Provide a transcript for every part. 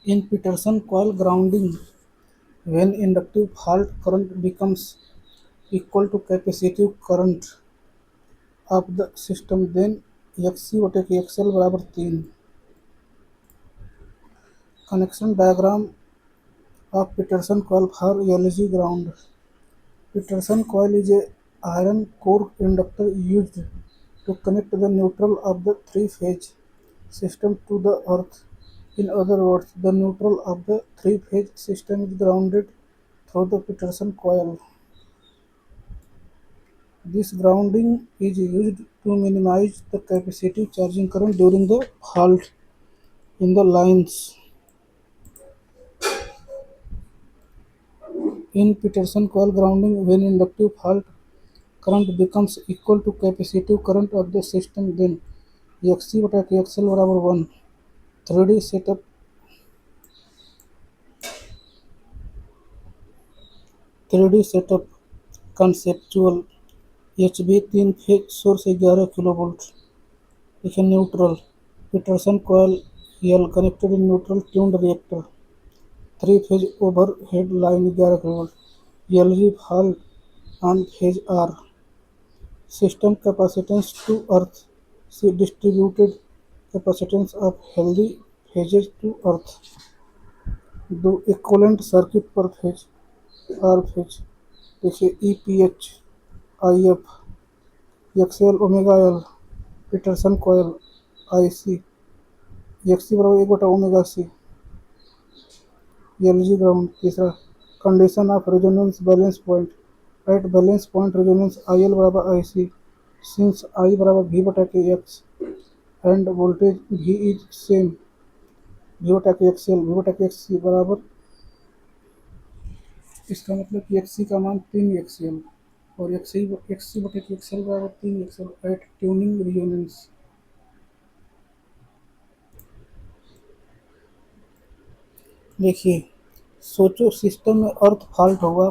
In Peterson coil grounding, when inductive fault current becomes equal to capacitive current of the system, then XC बटे के XL बराबर 3। Connection diagram of Peterson coil for LG ground. Peterson coil is a iron core inductor used to connect the neutral of the three-phase system to the earth. In other words, the neutral of the three-phase system is grounded through the Peterson coil. This grounding is used to minimize the capacitive charging current during the fault in the lines. In Peterson coil grounding, when inductive fault current becomes equal to capacitive current of the system, then XC बटा के XL बराबर 1। 3D setup 3D setup conceptual HV 3 phase source 11 kilovolt. देखिए neutral Petersen coil L connected in neutral tuned reactor 3 phase overhead line 11 kilovolt LG fault on phase R system capacitance to earth C distributed capacitance of healthy phases to earth दो equivalent circuit per phase R phase देखिए E P H I F XL omega L Petersen coil I C XC बराबर 1/ओमेगा C LG ground. तीसरा condition of resonance balance point at balance point resonance I L बराबर I C since I बराबर V बटा के X and voltage V is same V बटा के X L V बटा के एक्स सी बराबर इसका मतलब कि एक्स सी का मान 3 एक्स एल और एक्स सी बटे के एक्स एल बराबर 3 X L at tuning resonance. देखिए सोचो सिस्टम में अर्थ फॉल्ट होगा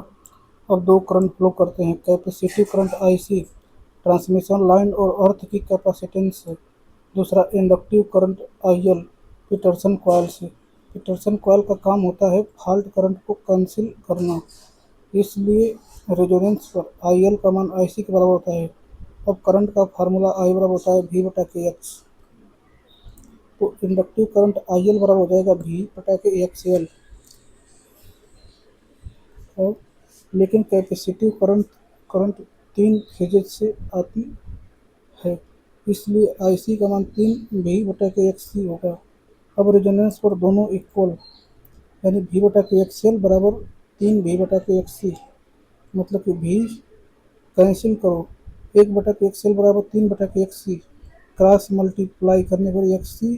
और दो करंट फ्लो करते हैं capacitive current IC transmission line और अर्थ की कैपेसिटेंस है। दूसरा inductive current IL Peterson coil से। पीटरसन कॉयल का काम होता है फॉल्ट करंट को कैंसिल करना, इसलिए रेजोनेंस पर आईएल का मान आईसी के बराबर होता है। अब करंट का फार्मूला आई बराबर होता है वी बटा के एक्स, तो इंडक्टिव करंट आईएल बराबर हो जाएगा वी बटा के एक्स एल। और लेकिन कैपेसिटिव करंट करंट 3 फेजेज से आती है, इसलिए आईसी का मान 3 वी बटा के एक्स सी होगा। अब रेजोनेंस पर दोनों इक्वल यानी वी बटा के एक्स एल बराबर 3 वी बटा के एक्स सी, मतलब कि वी कैंसिल करो 1 बटा के एक्स एल बराबर 3 बटा के एक्स सी, क्रॉस मल्टीप्लाई करने पर एक्स सी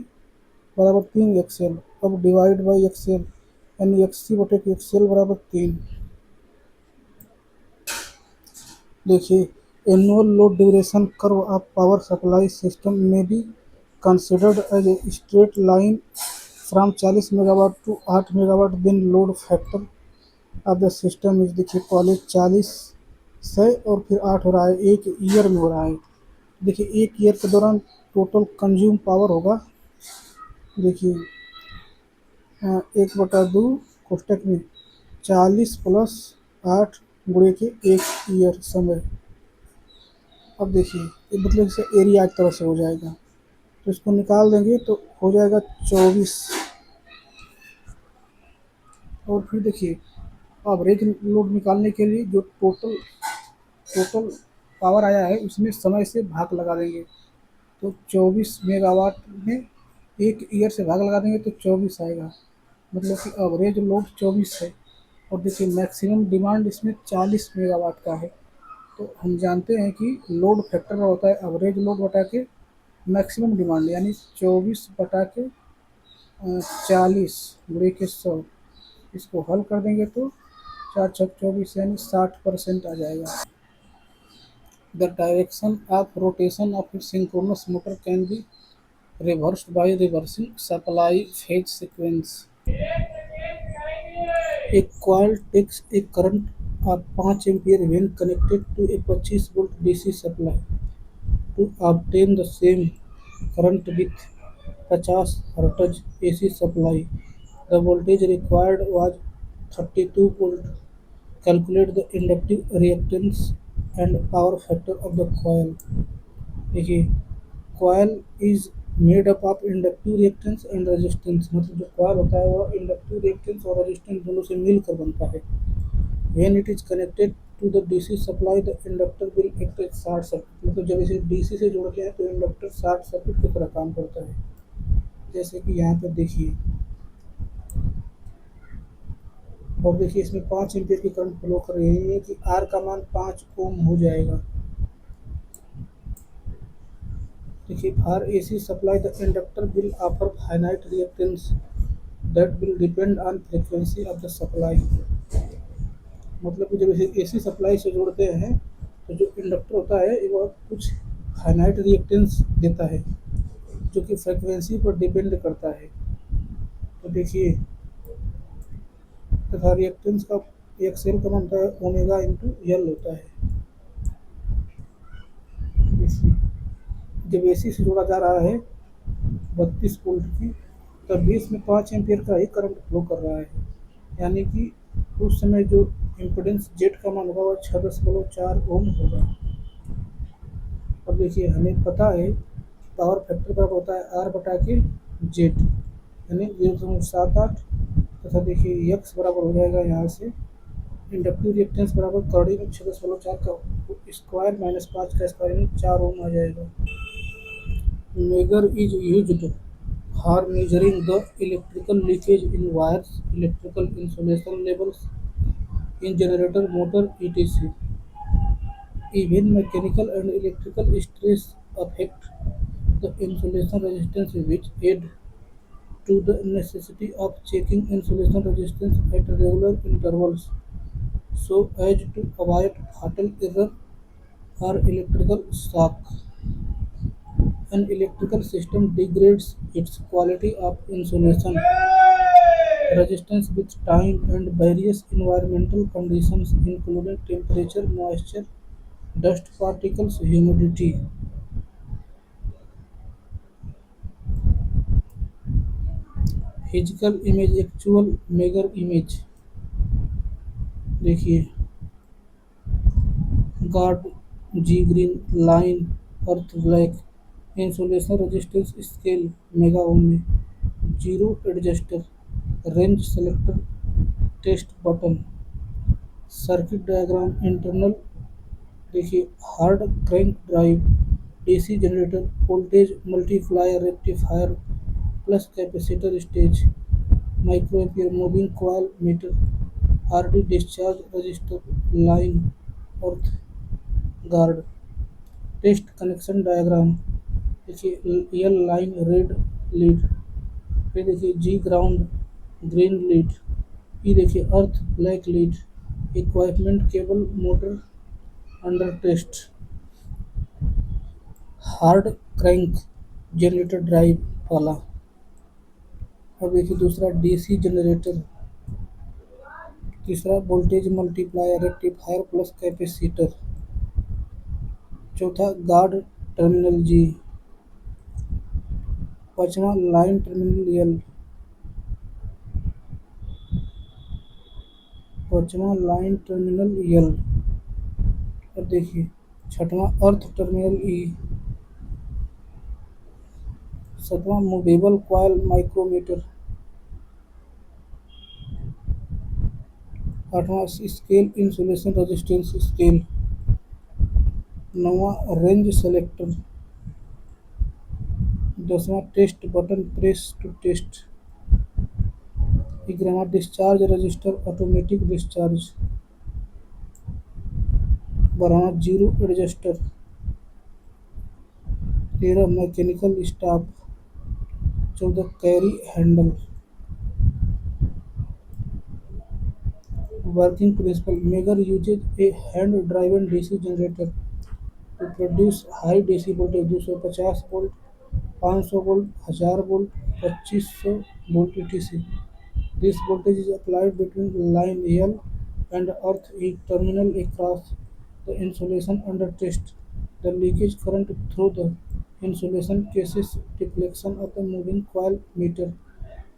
बराबर 3 एक्स एल। अब डिवाइड बाई एक्स एल यानी एक्स सी बटे के एक्स एल बराबर 3। देखिए annual load duration curve of power supply system में be considered as a straight line from 40 megawatt to 8 megawatt then load factor of the system is. देखिए पहले 40 से और फिर 8 हो रहा है, एक ईयर में हो रहा है। देखिए एक ईयर के दौरान टोटल कंज्यूम पावर होगा, देखिए 1/2 कोष्टक में 40 प्लस 8 गुणे के एक ईयर समय। अब देखिए ये मतलब इसे एरिया एक तरह से हो जाएगा, तो इसको निकाल देंगे तो हो जाएगा 24। और फिर देखिए एवरेज लोड निकालने के लिए जो टोटल टोटल पावर आया है उसमें समय से भाग लगा देंगे, तो 24 मेगावाट में एक ईयर से भाग लगा देंगे तो 24 आएगा, मतलब कि एवरेज लोड 24 है। और देखिए मैक्सिमम डिमांड इसमें 40 मेगावाट का है, तो हम जानते हैं कि लोड फैक्टर होता है एवरेज लोड बटा के मैक्सिमम डिमांड यानी 24 बटा के 40 गुणे के 100। इसको हल कर देंगे तो 4×6 = 24 यानी 60% आ जाएगा। The direction of rotation of synchronous motor can be reversed by reversing supply phase sequence. A coil takes a current of 5 ampere when connected to a 25-volt DC supply. To obtain the same current with 50 Hz AC supply, The voltage required was 32 volt. Calculate the inductive reactance and power factor of the coil. देखिए coil is made up of inductive reactance and resistance, मतलब जो coil होता है वो inductive reactance और resistance दोनों से मिलकर बनता है। When it is connected to the DC supply the inductor will act as short circuit, मतलब जब इसे डीसी से जोड़ते हैं तो इंडक्टर शॉर्ट सर्किट की तरह काम करता है। जैसे कि यहाँ पर देखिए, और देखिए इसमें 5 एम्पीयर की करंट फ्लो कर रही है कि आर का मान 5 ओम हो जाएगा। देखिए for AC supply the inductor will offer finite reactance that will depend on frequency of the supply, मतलब कि जब इसे एसी सप्लाई से जोड़ते हैं तो जो इंडक्टर होता है वो कुछ फाइनाइट रिएक्टेंस देता है जो कि फ्रीक्वेंसी पर डिपेंड करता है। तो देखिए तथा रिएक्टेंस का एक सेल का मान होता है ओमेगा इंटू एल होता है। देखिए जब एसी से जोड़ा जा रहा है 32 वोल्ट की, तब भी इसमें 5 एम्पीयर का ही करंट फ्लो कर रहा है, यानी कि उस समय जो इम्पीडेंस जेड का मान होगा वह 6.4 ओम होगा। अब देखिए हमें पता है पावर फैक्टर बराबर होता है आर बटा के जेड, यानी 0.78, तथा देखिए यक्स बराबर हो जाएगा यहाँ से इंडक्टिव रिएक्टेंस बराबर कड़ी में 6.4 का स्क्वायर माइनस 5 का स्क्वायर यानी 4 ओम आ जाएगा। Megger is used for measuring the electrical leakage in wires, electrical insulation levels in generator, motor, etc. Even mechanical and electrical stress affect the insulation resistance, which add to the necessity of checking insulation resistance at regular intervals so as to avoid fatal error or electrical shock. An electrical system degrades its quality of insulation resistance with time and various environmental conditions including temperature, moisture, dust particles, humidity. Physical image actual megger image देखिए guard G green line earth black insulation resistance scale mega ohm में zero adjuster range selector test button circuit diagram internal देखिए hard crank drive DC generator voltage multiplier rectifier plus capacitor stage micro ampere moving coil meter RD discharge resistor line earth guard test connection diagram देखिए L line red lead, फिर देखिए G ground green lead, E देखिए अर्थ black lead, equipment cable motor under test hard crank generator drive वाला। अब देखिए दूसरा DC generator, तीसरा voltage multiplier rectifier plus capacitor, चौथा गार्ड टर्मिनल जी, पांचवा लाइन टर्मिनल एल, पांचवा लाइन टर्मिनल एल। अब देखिए छठवां अर्थ टर्मिनल ई, सातवां मूवेबल कॉइल माइक्रोमीटर, आठवां स्केल इंसुलेशन रेजिस्टेंस स्केल, नौवां रेंज सेलेक्टर, 10वां test button press to test, 11वां डिस्चार्ज रजिस्टर ऑटोमेटिक डिस्चार्ज, 12वां zero adjuster, 13 mechanical stop, 14 carry handle. Working principle megger uses a hand driven DC generator to produce high DC voltage 250 volt 500 volt 1000 volt 2500 volt etc. This voltage is applied between line L and earth E terminal across the insulation under test. The leakage current through the insulation causes deflection of the moving coil meter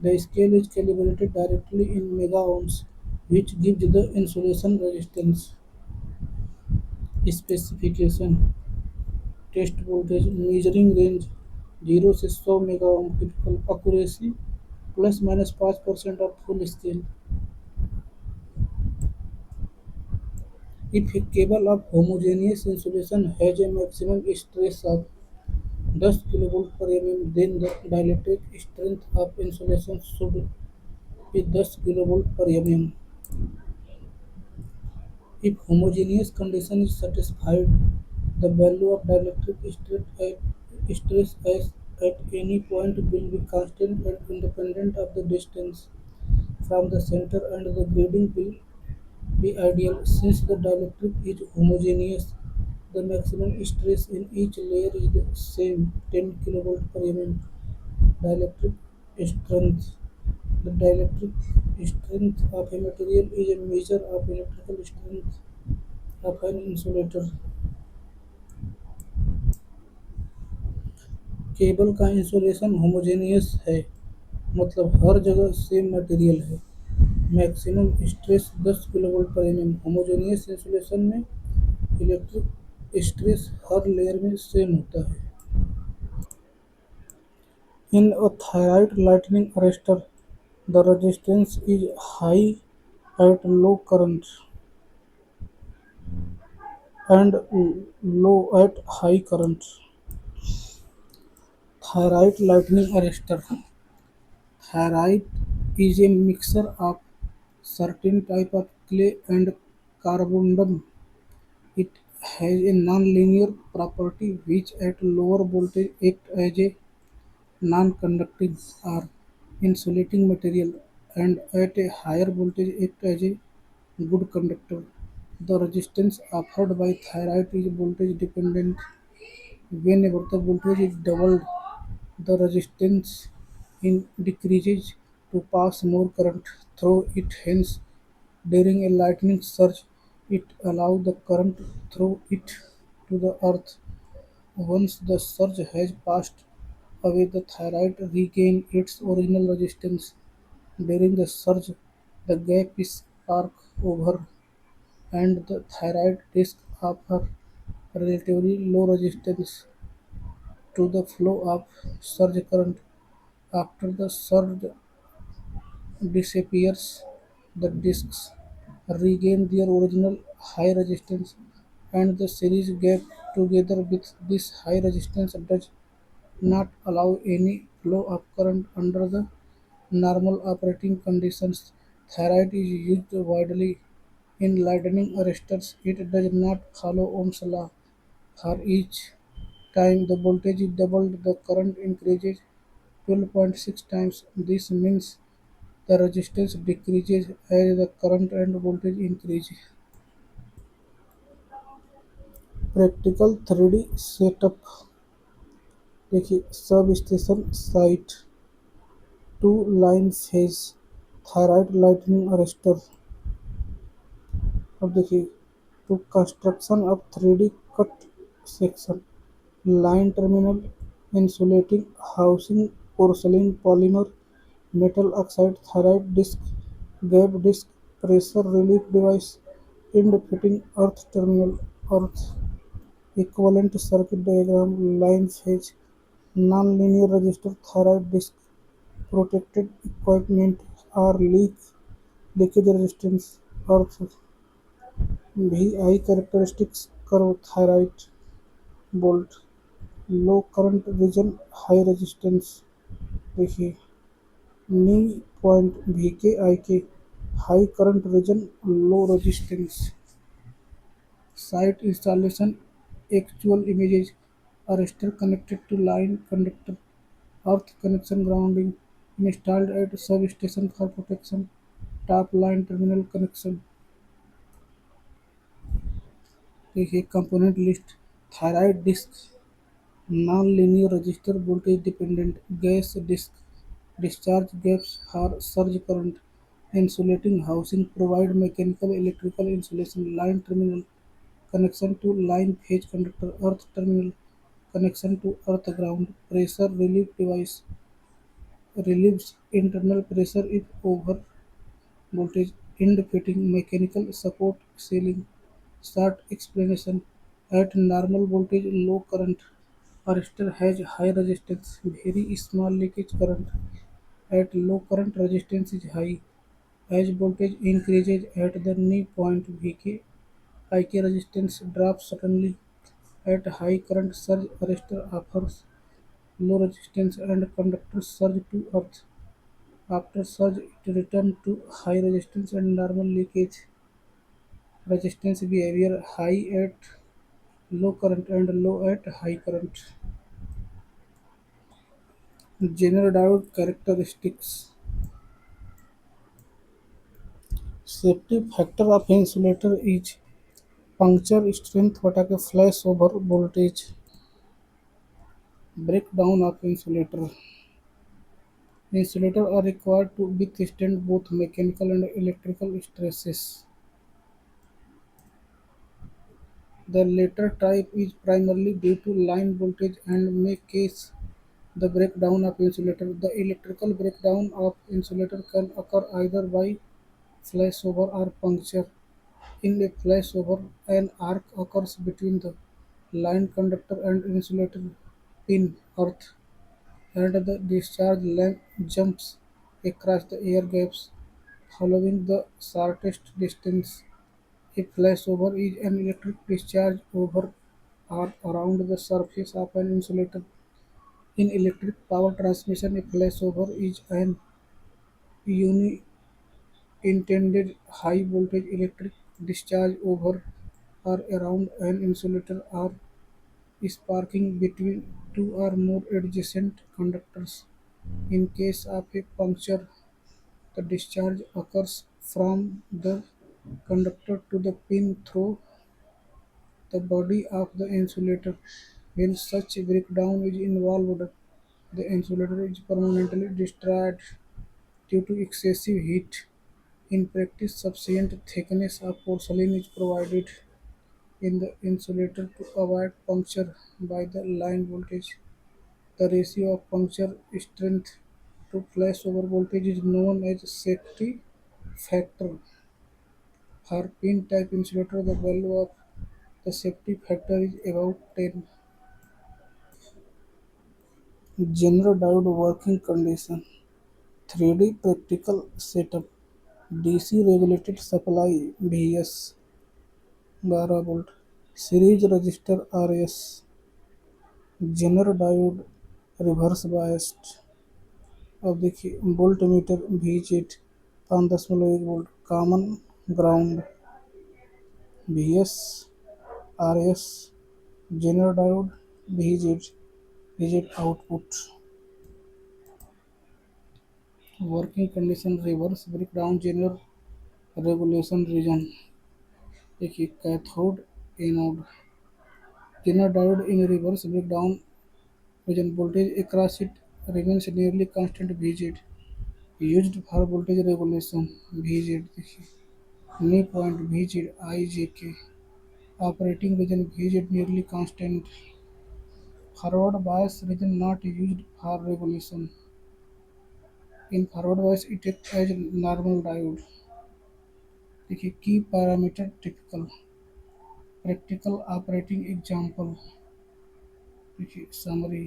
The scale is calibrated directly in megaohms, which gives the insulation resistance specification. Test voltage measuring range 0 से 100 megaohm typical accuracy plus minus 5% of full scale. If a cable of homogeneous insulation has a maximum stress of 10 kV per mm, then the dielectric strength of insulation should be 10 kV per mm. If homogeneous condition is satisfied, the value of stress at any point will be constant and independent of the distance from the center, and the grading will be ideal. Since the dielectric is homogeneous, the maximum stress in each layer is the same 10 kV per mm. Dielectric strength. The dielectric strength of a material is a measure of electrical strength of an insulator. Cable का insulation homogeneous है, मतलब हर जगह same material है। Maximum stress 10 kilovolt per MM. Homogeneous insulation में electric stress हर layer में same होता है। In a thyrite lightning arrester, the resistance is high at low current and low at high current. Thyroid lightning arrestor. Thyroid is a mixture of certain type of clay and carbon. It has a non-linear property which at lower voltage act as a non-conducting or insulating material and at a higher voltage act as a good conductor. The resistance offered by thyroid is voltage dependent. Whenever the voltage is doubled, the resistance in decreases to pass more current through it. Hence, during a lightning surge, it allows the current through it to the earth. Once the surge has passed away, the thyroid regains its original resistance. During the surge, the gap is spark over, and the thyroid disc offers relatively low resistance to the flow of surge current. After the surge disappears, the discs regain their original high resistance, and the series gap together with this high resistance does not allow any flow of current under the normal operating conditions. Thyroid is used widely in lightning arresters. It does not follow Ohm's law. For each time the voltage is doubled, the current increases 12.6 times. This means the resistance decreases as the current and voltage increase. Practical 3D setup देखिए। Substation site, two line phase thyrite lightning arrester. अब देखिए, two construction of 3D cut section, line terminal, insulating housing, porcelain polymer, metal oxide, thyroid disc, gap disc, pressure relief device, end fitting, earth terminal, earth equivalent circuit diagram, line phase, non-linear resistor, thyroid disc, protected equipment or leakage resistance, earth VI characteristics, curve, thyroid, bolt, low current region, high resistance। देखिए, नी point we के I के, high current region, low resistance. Site installation, actual images, arrester connected to line conductor, earth connection grounding, installed at substation for protection, top line terminal connection. देखिए, component list. Thyrite disc, non-linear resistor, voltage dependent, gas disc, discharge gaps for surge current, insulating housing, provide mechanical electrical insulation, line terminal, connection to line phase conductor, earth terminal, connection to earth ground, pressure relief device, relieves internal pressure if over voltage, end fitting, mechanical support, ceiling. Start explanation. At normal voltage, low current. Arrestor has high resistance, very small leakage current. At low current, resistance is high. As voltage increases at the knee point VK, IK resistance drops suddenly. At high current surge, arrestor offers low resistance and conductors surge to earth. After surge, it returns to high resistance and normal leakage resistance behavior, high at low current and low at high current. General diode characteristics. Safety factor of insulator is puncture strength बटा के flash over voltage. Breakdown of insulator. Insulators are required to withstand both mechanical and electrical stresses. The latter type is primarily due to line voltage and may cause the breakdown of insulator. The electrical breakdown of insulator can occur either by flashover or puncture. In a flashover, an arc occurs between the line conductor and insulator pin earth, and the discharge length jumps across the air gaps following the shortest distance. A flashover is an electric discharge over or around the surface of an insulator. In electric power transmission, a flashover is an unintended high voltage electric discharge over or around an insulator or sparking between two or more adjacent conductors. In case of a puncture, the discharge occurs from the conductor to the pin through the body of the insulator. When such breakdown is involved, the insulator is permanently destroyed due to excessive heat. In practice, sufficient thickness of porcelain is provided in the insulator to avoid puncture by the line voltage. The ratio of puncture strength to flashover voltage is known as safety factor. For pin-type insulator, the value of the safety factor is about 10. General diode working condition. 3D practical setup. DC regulated supply VS 12 volt. Series resistor RS. General diode reverse biased. अब देखिए voltmeter VZ 5.1 volt common ground VS RS general diode VZ output working condition reverse breakdown zener regulation region देखिए cathode anode zener diode in reverse breakdown region voltage across it remains nearly constant VZ used for voltage regulation VZ देखिए new point VZ IJK operating region VZ nearly constant forward bias region not used for regulation in forward bias it acts as normal diode देखिए की parameter typical practical operating example देखिए summary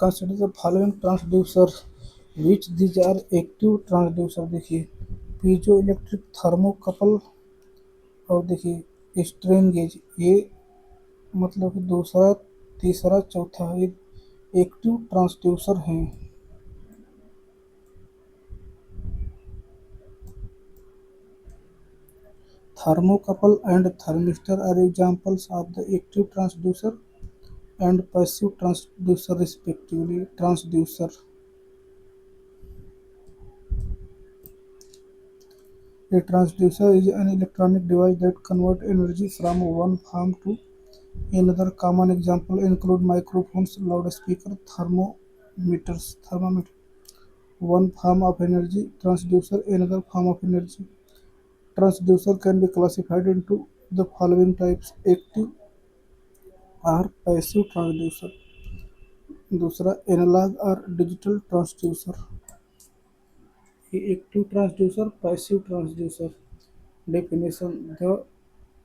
consider the following transducer which these are active transducer देखिए piezo electric thermocouple और देखिए strain gauge ये मतलब कि दूसरा तीसरा चौथा ये एक्टिव ट्रांसड्यूसर हैं thermocouple and thermistor are examples of the active transducer and passive transducer respectively. Transducer. A transducer is an electronic device that converts energy from one form to another. Common examples include microphones, loudspeaker, thermometer. One form of energy transducer, another form of energy. Transducer can be classified into the following types: active, or passive transducer. दूसरा analog और digital transducer. Active transducer, passive transducer. Definition: the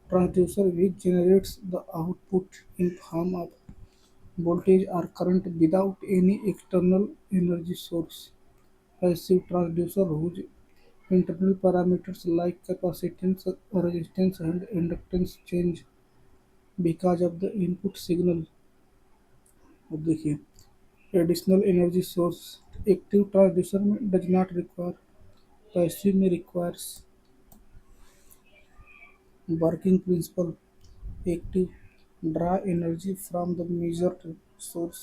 transducer which generates the output in form of voltage or current without any external energy source. Passive transducer whose internal parameters like capacitance, resistance and inductance change because of the input signal. अब देखिए, additional energy source. Active transducer में does not require, passive में requires. Working principle: active, draw energy from the measured source.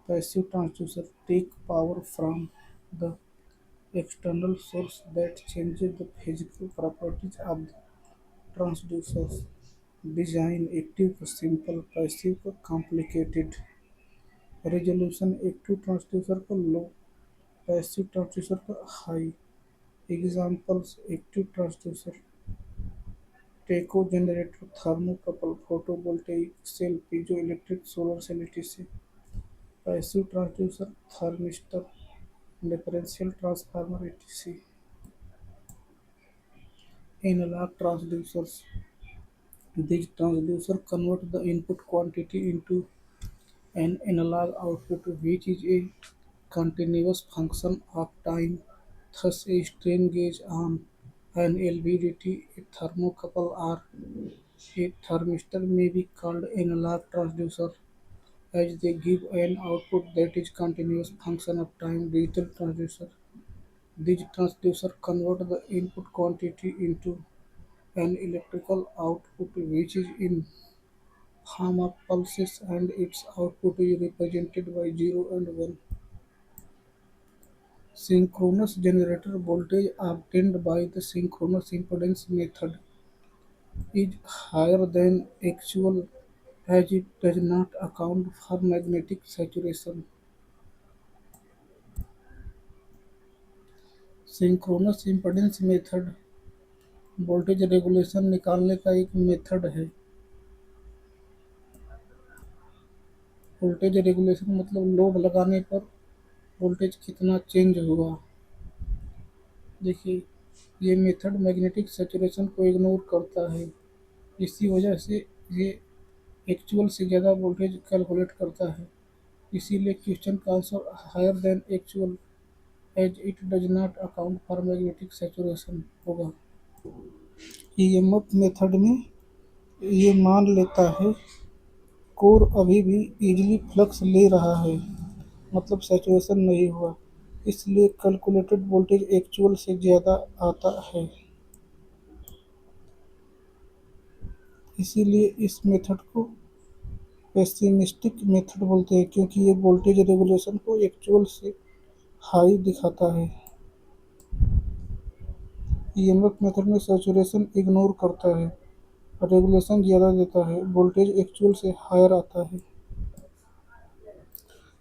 Passive transducer take power from the external source that changes the physical properties of the transducers. Design: active simple, passive complicated. Resolution: active transducer का low, passive transducer का high. Examples: active transducer, tacho generator, thermocouple, photovoltaic cell, piezoelectric solar cell etc. Passive transducer, thermistor, differential transformer etc. Analog transducers. These transducers convert the input quantity into an analog output which is a continuous function of time. Thus, a strain gauge on an LVDT, a thermocouple, or a thermistor may be called analog transducer, as they give an output that is continuous function of time. Digital transducer. These transducers convert the input quantity into an electrical output which is in form of pulses and its output is represented by 0 and 1. Synchronous generator voltage obtained by the synchronous impedance method is higher than actual as it does not account for magnetic saturation. Synchronous impedance method voltage regulation निकालने का एक method है। Voltage regulation मतलब load लगाने पर voltage कितना change हुआ। देखिए, ये मेथड मैग्नेटिक सैचुरेशन को इग्नोर करता है, इसी वजह से ये एक्चुअल से ज़्यादा वोल्टेज कैलकुलेट करता है। इसीलिए क्वेश्चन का answer higher than actual as it does not account for magnetic saturation होगा। ईएमएफ मेथड में ये मान लेता है कोर अभी भी इजीली फ्लक्स ले रहा है, मतलब सैचुरेशन नहीं हुआ, इसलिए कैलकुलेटेड वोल्टेज एक्चुअल से ज़्यादा आता है। इसीलिए इस मेथड को पेसिमिस्टिक मेथड बोलते हैं, क्योंकि ये वोल्टेज रेगुलेशन को एक्चुअल से हाई दिखाता है। ईएमएफ मेथड में सैचुरेशन इग्नोर करता है, रेगुलेशन ज़्यादा देता है, वोल्टेज एक्चुअल से हायर आता है।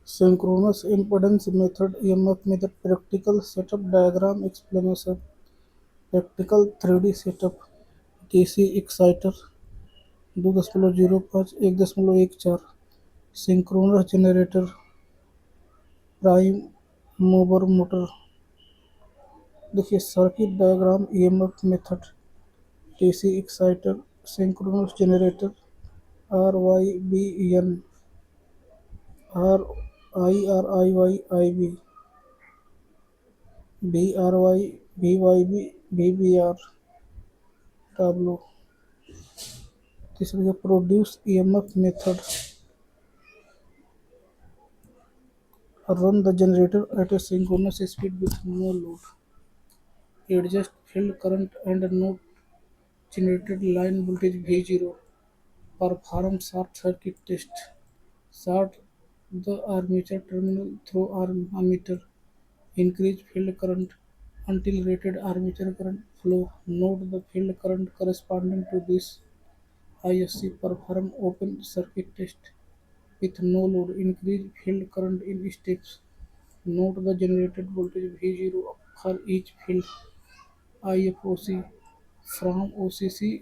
Synchronous impedance method, EMF method, practical setup diagram explanation. Practical 3D setup. DC exciter 2.05 1.14। Synchronous generator, prime mover motor. देखिए, circuit diagram, EMF method, DC exciter, synchronous generator, R Y B N, R I Y I B, B R Y, V Y B, V B R W. तीसरी है produce EMF method, run the generator at a synchronous speed with no load, adjust field current and note generated line voltage V0, perform short circuit test, short the armature terminal through ammeter, increase field current until rated armature current flow, note the field current corresponding to this ISC, perform open circuit test with no load, increase field current in steps. Note the generated voltage V0 for each field IFOC from OCC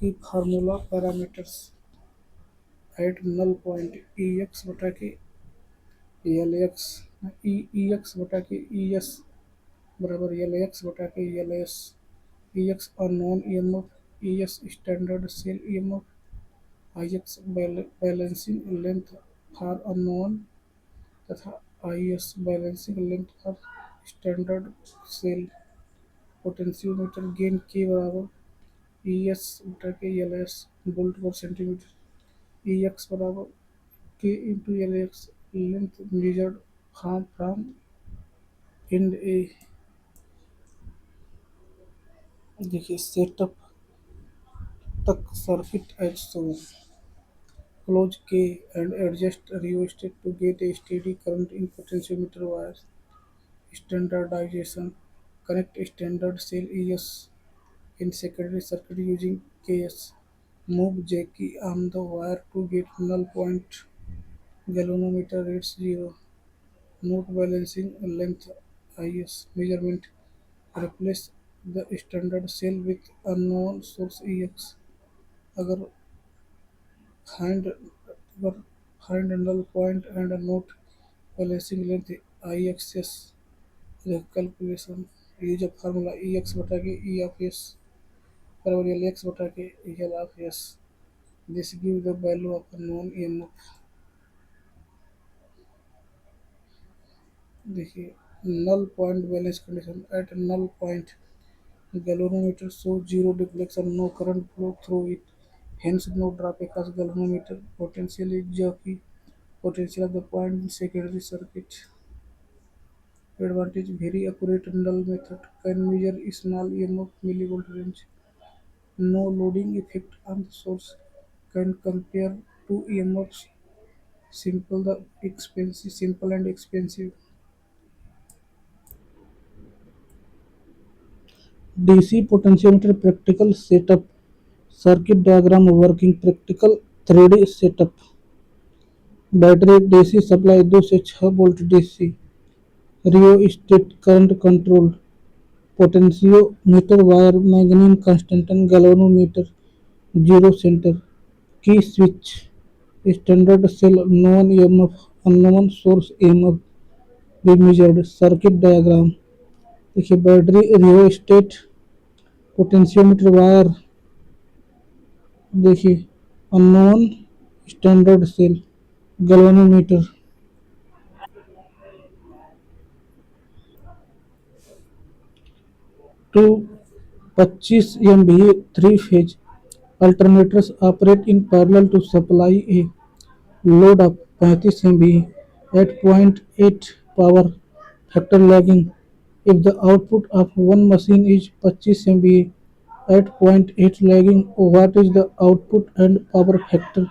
की formula parameters at null point E X बटा के L X E X बटा के E S बराबर L X बटा के L S E X unknown E M F E S standard cell E M F I X balancing length for unknown तथा I S balancing length for standard cell potentiometer gain के बराबर E S बटा के L S volt per centimetre E x बराबर के into L X length measured from end A. देखिए setup तक circuit as shown close K and adjust rheostat to get a steady current in potentiometer wires. Standardization: connect standard cell ES in secondary circuit using KS. Move J key on the wire to get null point. Galvanometer reads 0. Note balancing length IS measurement. Replace the standard cell with unknown source EX. अगर find अगर find null point and note balancing length IXS. The calculation use a formula EX बटा के E of S बराबर L X बटा के L of S. This give the value of non EMF. देखिए null point balance condition at null point galvanometer shows zero deflection, no current flow through it, hence no drop across galvanometer. Potential is jockey potential of the point in secondary circuit. Advantage: very accurate null method, can measure small EMF millivolt range, no loading effect on the source, can compare two EMFs, simple and expensive. DC potentiometer practical setup, circuit diagram working, practical 3D setup। Battery DC supply 2 से 6 volt DC, rheostat current control, potentiometer wire manganin constantan galvanometer 0 centre, key switch, standard cell known EMF unknown source EMF भी measured. Circuit diagram देखिए battery rheostat potentiometer wire देखिए unknown standard cell galvanometer. Two 25 MVA 3 phase alternators operate in parallel to supply a load of 35 MVA at 0.8 power factor lagging. If the output of one machine is 25 MVA at 0.8 lagging, what is the output and power factor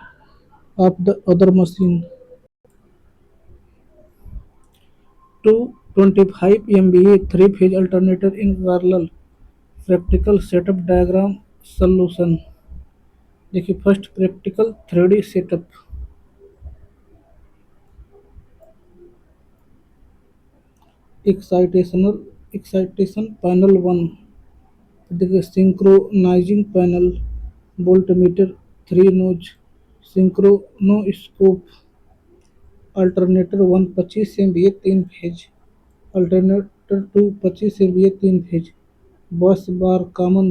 of the other machine? Two 25 MVA 3 phase alternator in parallel। Practical setup diagram solution देखिए first practical 3D setup. Excitation panel 1 देखिए synchronising panel voltmeter 3 नोज synchronoscope alternator 1 25 MVA 3 phase alternator 2 25 MVA 3 phase bus bar common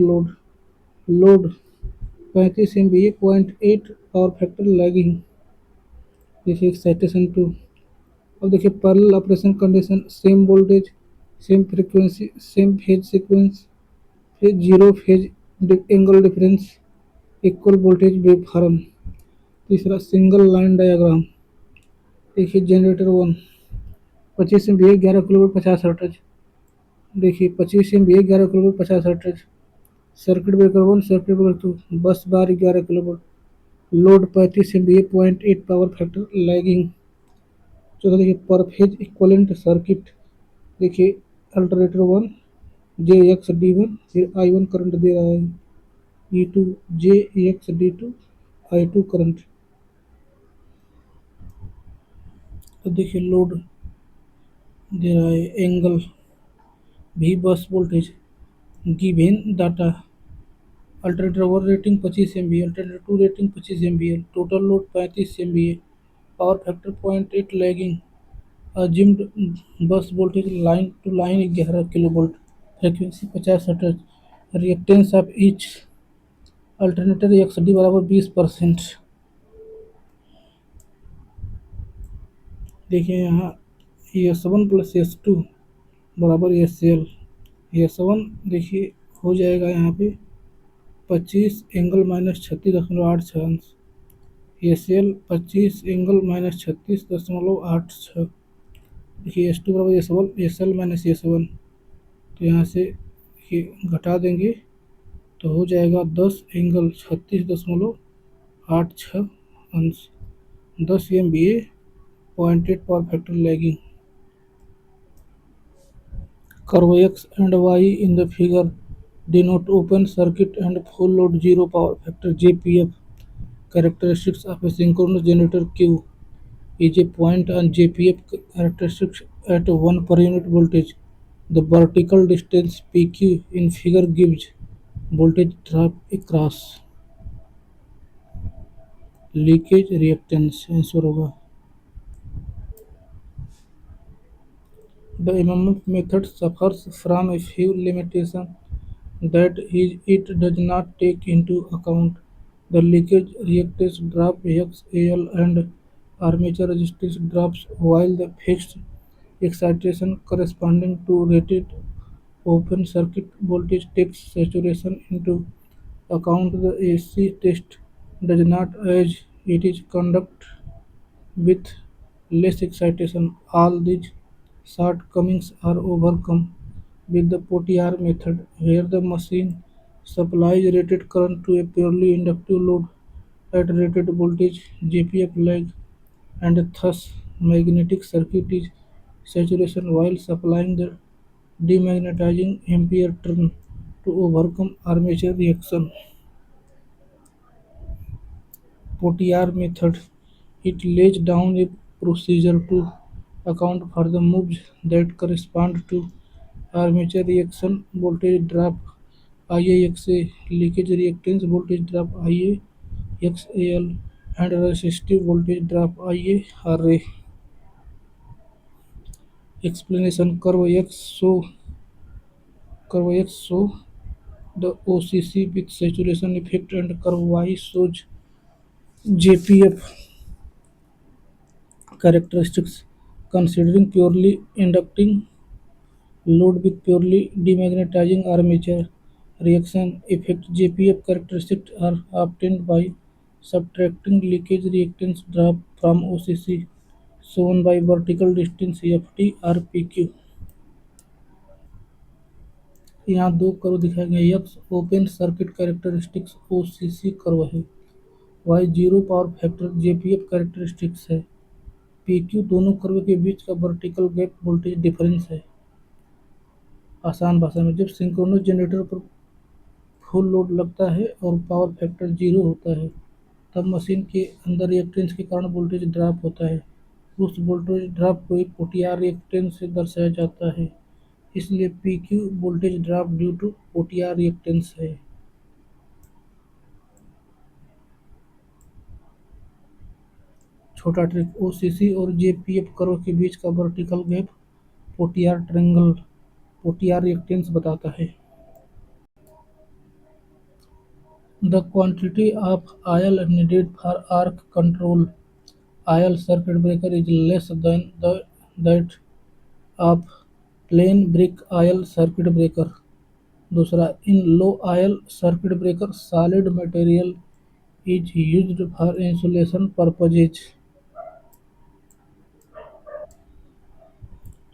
load 35 MVA 0.8 power factor lagging. देखिए excitation 2। अब देखिए parallel operation condition same voltage same frequency same phase sequence फिर zero phase angle difference equal voltage waveform. तीसरा single line diagram देखिए generator 1 25 MVA 11 kilowatt 50 hertz. देखिए 25 MVA 11 kilowatt 50 hertz. Circuit breaker 1 circuit breaker 2 बस बार 11 kilowatt load 35 MVA 0.8 power factor lagging. चलो देखिए पर phase equivalent circuit देखिए alternator 1 JX D1 फिर I1 current दे रहा है E2 JX D2 I2 current. तो देखिए लोड दे रहा है एंगल भी bus voltage given data alternator 1 rating 25 MVA, alternator 2 rating 25 MVA, total load 35 MVA, power factor 0.8 lagging, assumed bus voltage line to line 11 kilovolt, frequency 50 hertz, reactance of each alternator XD बराबर 20%। देखिए यहाँ S1 plus S2 बराबर SL, S1 देखिए हो जाएगा यहाँ पे 25 angle minus 36.86 अंश, SL 25 एंगल माइनस 36.86। देखिए S2 बराबर SL माइनस S1, तो यहाँ से ये घटा देंगे तो हो जाएगा 10 एंगल 36.86 अंश, 10 MVA, 0.8 power factor lagging. Curve X and Y in the figure denote open circuit and full load zero power factor JPF. Characteristics of a synchronous generator Q is a point on JPF characteristics at 1 per unit voltage. The vertical distance PQ in figure gives voltage drop across. Leakage reactance answer होगा। The MMF method suffers from a few limitations, that is, it does not take into account the leakage reactance drop XAL and armature resistance drops, while the fixed excitation corresponding to rated open circuit voltage takes saturation into account. The AC test does not, as it is conducted with less excitation. All these shortcomings are overcome with the Pottier method, where the machine supplies rated current to a purely inductive load at rated voltage (JPF lag), and thus magnetic circuit is saturation while supplying the demagnetizing ampere turn to overcome armature reaction. Pottier method. It lays down a procedure to account for the moves that correspond to armature reaction voltage drop IAXA, leakage reactance voltage drop IAXAL, and resistive voltage drop IARA. Explanation. Curve X shows the OCC with saturation effect, and curve Y shows JPF characteristics. Considering purely inducting load with purely demagnetizing armature reaction effect, JPF characteristics are obtained by subtracting leakage reactance drop from OCC, shown by vertical distance FT or PQ. यहाँ दो curve दिखाए गए, X open circuit characteristics OCC curve है, Y zero power factor JPF characteristics है, PQ दोनों curve के बीच का वर्टिकल गैप वोल्टेज डिफरेंस है। आसान भाषा में, जब सिंक्रोनस जनरेटर पर फुल लोड लगता है और पावर फैक्टर जीरो होता है, तब मशीन के अंदर रिएक्टेंस के कारण वोल्टेज ड्रॉप होता है। उस वोल्टेज ड्रॉप को एक पोटियर रिएक्टेंस से दर्शाया जाता है, इसलिए PQ voltage drop due to Potier reactance है। छोटा ट्रिक, OCC और JPF कर्व के बीच का vertical gap Potier triangle Potier reactance बताता है। The quantity of oil needed for arc control oil circuit breaker is less than that of plain brick oil circuit breaker. दूसरा, in low oil circuit breaker solid material is used for insulation purposes.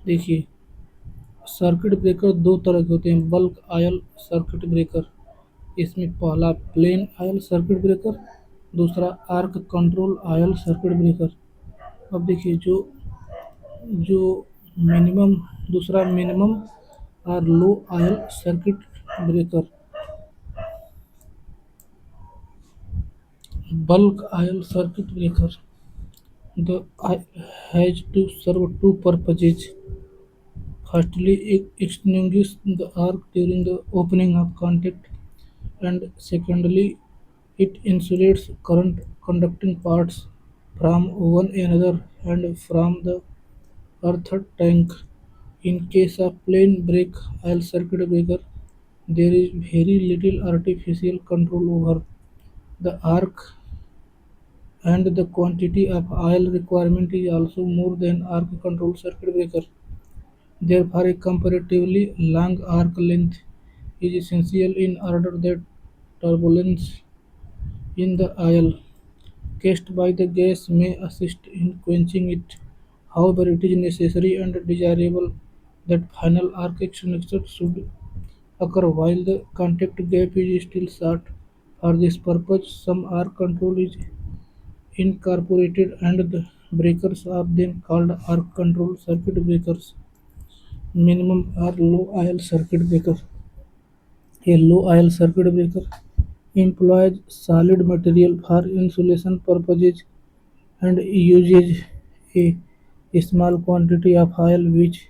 देखिए, circuit breaker दो तरह के होते हैं, bulk oil circuit breaker, इसमें पहला plain oil circuit breaker, दूसरा arc control oil circuit breaker. अब देखिए, जो जो मिनिमम दूसरा मिनिमम और low oil circuit breaker, bulk oil circuit breaker, the has to serve two purposes. Firstly, extinguish the arc during the opening of contact, and secondly, it insulates current conducting parts from one another and from the earth tank. In case of plain brake oil circuit breaker, there is very little artificial control over the arc, and the quantity of oil requirement is also more than arc control circuit breaker. Therefore, a comparatively long arc length is essential in order that turbulence in the oil cast by the gas may assist in quenching it. However, it is necessary and desirable that final arc extinction should occur while the contact gap is still short. For this purpose, some arc control is incorporated and the breakers are then called arc control circuit breakers. Minimum or low oil circuit breaker. A low oil circuit breaker employs solid material for insulation purposes and uses a small quantity of oil which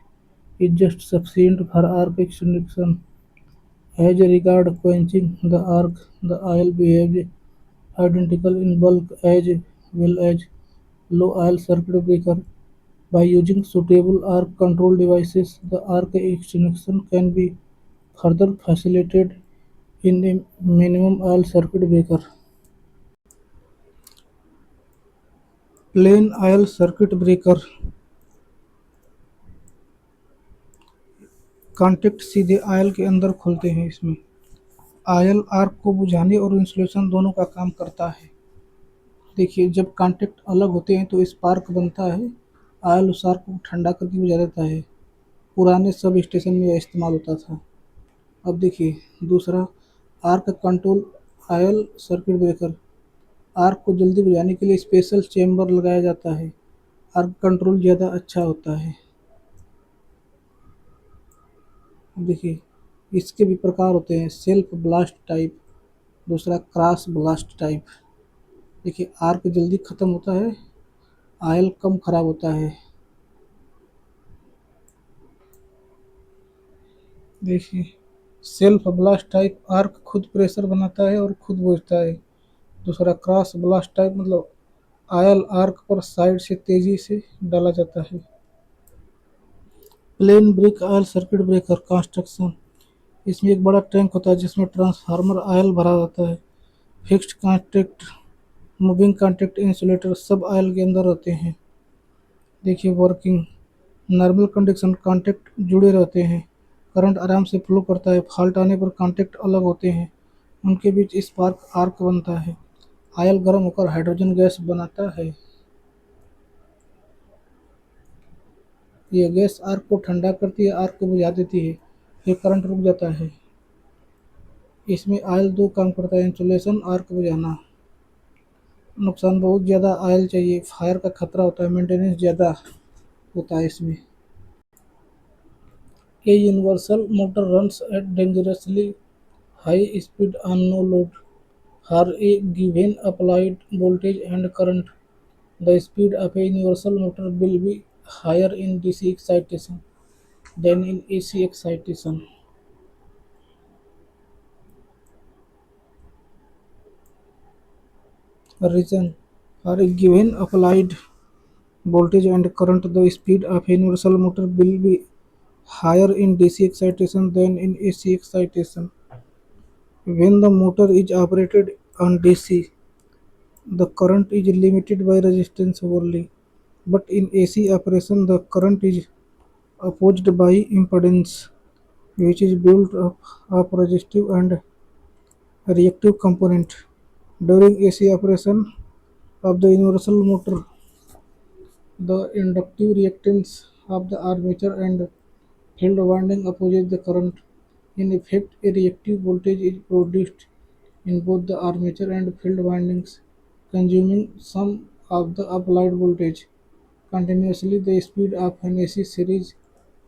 is just sufficient for arc extinction. As regard quenching the arc, the oil behaves identical in bulk as well as low oil circuit breaker. By using suitable arc control devices, the arc extinction can be further facilitated in a minimum oil circuit breaker. Plain oil circuit breaker contact सीधे oil के अंदर खुलते हैं। इसमें oil arc को बुझाने और insulation दोनों का काम करता है। देखिए, जब कॉन्टैक्ट अलग होते हैं तो स्पार्क बनता है। आयल उस आर्क को ठंडा करके बुझा देता है। पुराने सब स्टेशन में यह इस्तेमाल होता था। अब देखिए दूसरा, arc control oil circuit breaker. Arc को जल्दी बुझाने के लिए स्पेशल चेम्बर लगाया जाता है। आर्क कंट्रोल ज़्यादा अच्छा होता है। देखिए, इसके भी प्रकार होते हैं, सेल्फ ब्लास्ट टाइप, दूसरा क्रॉस ब्लास्ट टाइप। देखिए, आर्क जल्दी ख़त्म होता है, आयल कम खराब होता है। देखिए, सेल्फ ब्लास्ट टाइप आर्क खुद प्रेशर बनाता है और खुद बुझता है। दूसरा क्रॉस ब्लास्ट टाइप मतलब आयल आर्क पर साइड से तेजी से डाला जाता है। Plain break oil circuit breaker construction. इसमें एक बड़ा टैंक होता है जिसमें ट्रांसफार्मर ऑयल भरा जाता है। Fixed contact, moving contact, insulator सब ऑयल के अंदर रहते हैं। देखिए वर्किंग, नॉर्मल कंडीशन कांटेक्ट जुड़े रहते हैं, करंट आराम से फ्लो करता है। फॉल्ट आने पर कांटेक्ट अलग होते हैं, उनके बीच स्पार्क आर्क बनता है। ऑयल गर्म होकर हाइड्रोजन गैस बनाता है। ये गैस आर्क को ठंडा करती है, आर्क को बुझा देती है, फिर करंट रुक जाता है। इसमें ऑयल दो काम करता है, इंसुलेशन, आर्क बुझाना। नुकसान बहुत ज़्यादा ऑयल चाहिए, फायर का खतरा होता है, मेंटेनेंस ज़्यादा होता है इसमें। A universal motor runs at dangerously high speed on no load. For a given applied voltage and current, the speed of a universal motor will be higher in DC excitation than in AC excitation. Reason: for a given applied voltage and current, the speed of a universal motor will be higher in DC excitation than in AC excitation. When the motor is operated on DC, the current is limited by resistance only, but in AC operation the current is opposed by impedance, which is built up of resistive and reactive component. During AC operation of the universal motor, the inductive reactance of the armature and field winding opposes the current. In effect, a reactive voltage is produced in both the armature and field windings, consuming some of the applied voltage. Continuously, the speed of an AC series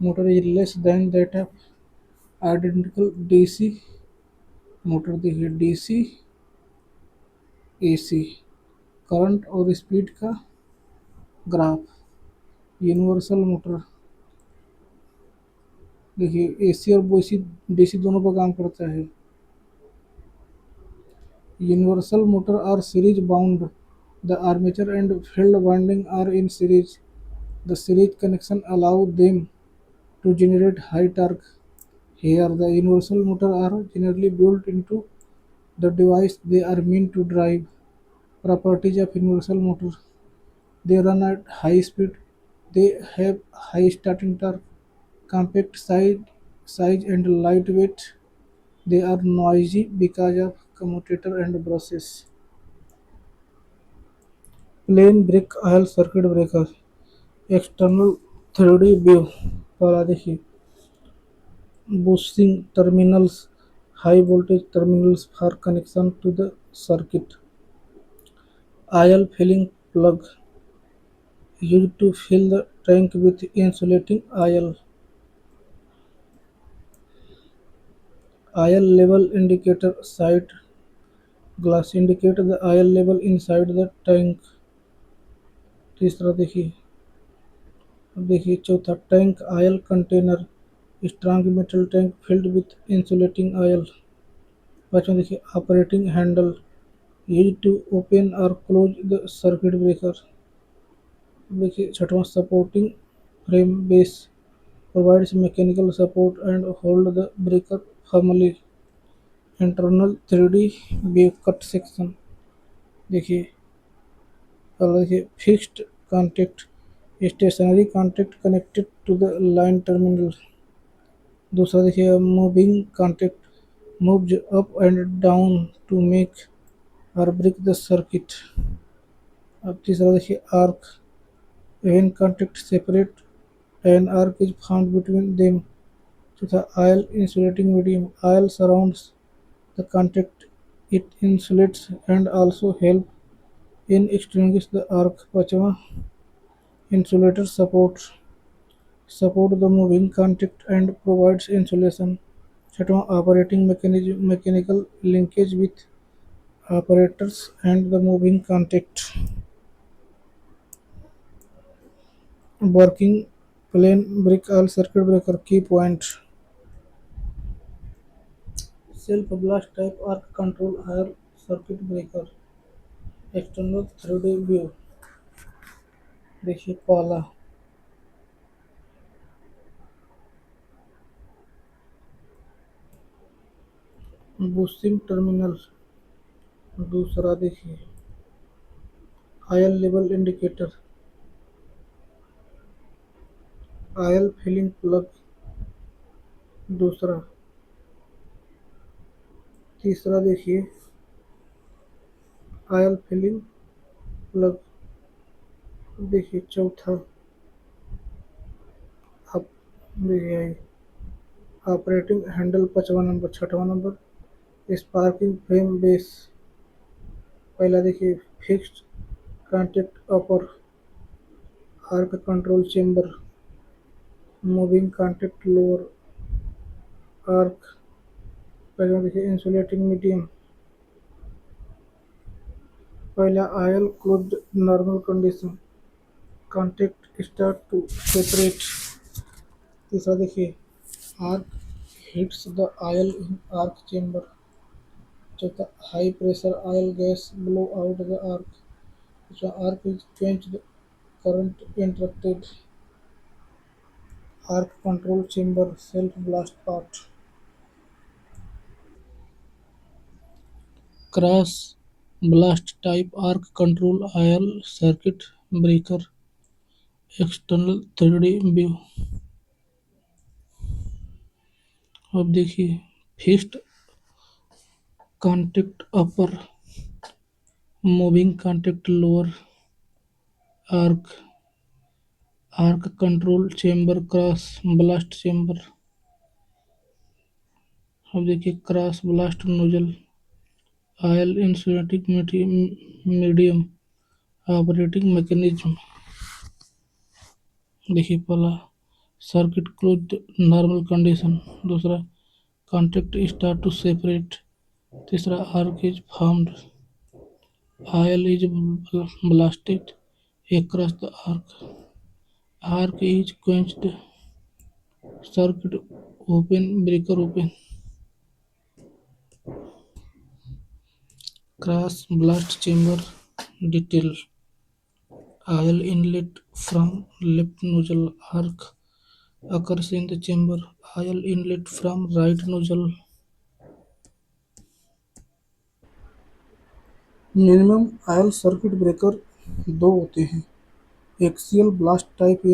motor is less than that of identical DC motor. देखिए DC AC current और speed का graph. Universal motor देखिए AC और DC दोनों पर काम करता है। Universal motor are series bound. The armature and field winding are in series. The series connection allow them to generate high torque. Here, the universal motor are generally built into the device they are meant to drive. Properties of universal motor: they run at high speed, they have high starting torque, compact size and lightweight. They are noisy because of commutator and brushes. Plain brake oil circuit breaker. External 3D view. पहला देखिए boosting terminals, high voltage terminals for connection to the circuit. Oil filling plug used to fill the tank with insulating oil. Oil level indicator side glass indicate the oil level inside the tank. तीसरा देखिए, अब देखिए चौथा tank oil container, strong metal tank filled with insulating oil. पांचवा देखिए operating handle use to open और close the circuit breaker. देखिए छठवां supporting frame base provides mechanical support and hold the breaker firmly. Internal 3D view cut section देखिए, पहला देखिए fixed contact, stationary contact connected to the line terminal. दूसरा देखिए moving contact moves up and down to make और break the circuit. अब तीसरा देखिए arc, when contact separate an arc is formed between them. चौथा oil insulating medium, oil surrounds the contact, it insulates and also help in extinguish the arc। पांचवा insulator support the moving contact and provides insulation। छठवां operating mechanism, mechanical linkage with apparatus and the moving contact। Working plain brick all circuit breaker key point: self blast type arc control higher circuit breaker। External 3D view देखिए पहला boosting terminal. दूसरा देखिए oil level indicator, oil filling plug. दूसरा तीसरा देखिए oil filling plug. देखिए चौथा आप देखिए ऑपरेटिंग हैंडल। पाँचवा नंबर छठवां नंबर स्पार्किंग फ्रेम बेस। पहला देखिए fixed contact upper arc control chamber, moving contact lower arc. पहला देखिए इंसुलेटिंग मीडियम, पहला oil closed normal condition, contact start to separate. तीसरा देखिए arc hits the oil in arc chamber. चौथा high pressure oil gas blow out the arc. पांचवा arc is quenched, current interrupted। Arc control chamber self blast part. Cross blast type arc control oil circuit breaker. External 3D view. अब देखिए fixed contact upper, moving contact lower arc, arc control chamber cross blast chamber. अब देखिए cross blast nozzle, oil insulating medium, operating mechanism. देखिए पहला circuit closed normal condition. दूसरा contact start to separate. तीसरा arc is formed, oil is blasted across the arc, arc is quenched, circuit open, breaker open। Cross blast chamber detail oil inlet from left nozzle arc occurs in the chamber. Oil inlet from right nozzle. Minimum oil circuit breaker दो होते हैं। Axial blast type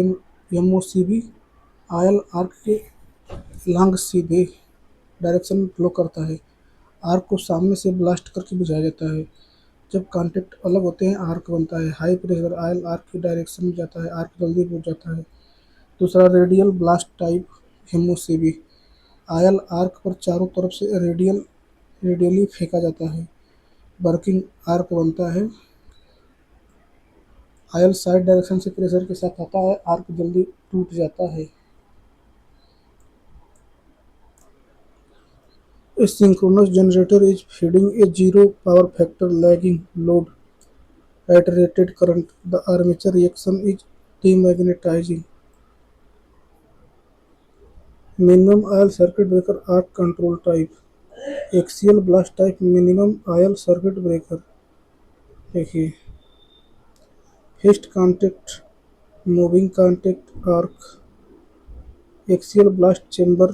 MOCB oil arc के long सीधे direction में flow करता है। Arc को सामने से ब्लास्ट करके बुझाया जाता है। जब कॉन्टैक्ट अलग होते हैं आर्क बनता है। हाई प्रेशर ऑयल आर्क की डायरेक्शन में जाता है, आर्क जल्दी बुझ जाता है। दूसरा radial blast type MOCB oil arc पर चारों तरफ से रेडियली फेंका जाता है। वर्किंग आर्क बनता है। ऑयल साइड डायरेक्शन से प्रेशर के साथ आता है, आर्क जल्दी टूट जाता है। A synchronous generator is feeding a zero power factor lagging load at rated current. The armature reaction is demagnetizing. Minimum oil circuit breaker arc control type. Axial blast type minimum oil circuit breaker. देखिए fixed contact, moving contact arc, axial blast chamber,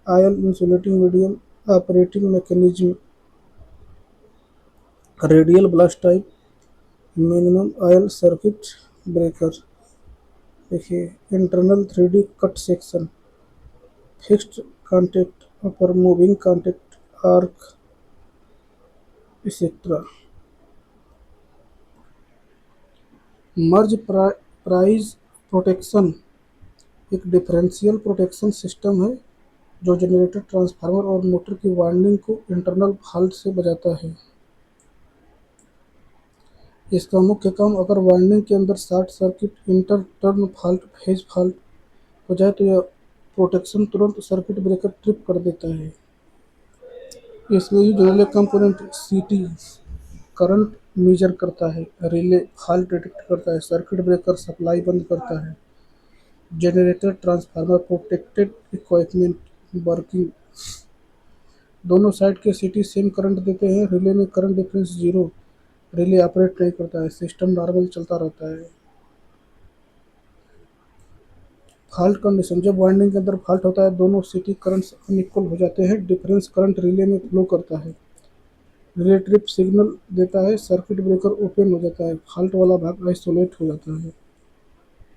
oil insulating medium, operating mechanism, radial blast type, minimum oil circuit breaker। देखिए internal 3D cut section, fixed contact, upper moving contact arc etcetera. Merz Price protection एक differential protection system है जो generator, transformer और motor की winding को internal fault से बचाता है। इसका मुख्य काम अगर वाइंडिंग के अंदर short circuit, inter turn fault, phase fault हो जाए तो यह प्रोटेक्शन तुरंत सर्किट ब्रेकर ट्रिप कर देता है। इसमें यूज रिले कंपोनेंट सीटी करंट मेजर करता है, रिले फॉल्ट डिटेक्ट करता है, सर्किट ब्रेकर सप्लाई बंद करता है। Generator, transformer protected equipment working. दोनों साइड के सीटी सेम करंट देते हैं। रिले में current difference zero, relay operate नहीं करता है, सिस्टम नॉर्मल चलता रहता है। फॉल्ट कंडीशन जब वाइंडिंग के अंदर फॉल्ट होता है, दोनों सिटी करंट्स अनइक्वल हो जाते हैं, डिफरेंस करंट रिले में फ्लो करता है, रिले ट्रिप सिग्नल देता है, सर्किट ब्रेकर ओपन हो जाता है, फॉल्ट वाला भाग आइसोलेट हो जाता है।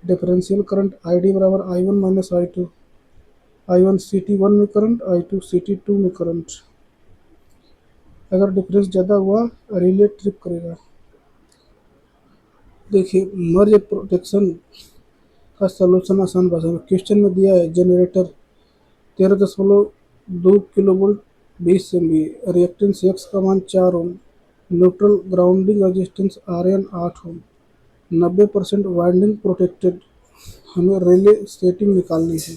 डिफरेंशियल करंट ID बराबर I1 minus I2, I1 CT1 में करंट, I2 CT2 में करंट। अगर डिफरेंस ज़्यादा हुआ रिले ट्रिप करेगा। देखिए मर्ज प्रोटेक्शन का सलूशन आसान भाषा में क्वेश्चन में दिया है। Generator 13.2 kilo volt 20 MVA, reactance x का मान 4 ओम, न्यूट्रल ग्राउंडिंग रेजिस्टेंस RN 8 ओम, 90% वाइंडिंग प्रोटेक्टेड। हमें रिले सेटिंग निकालनी है।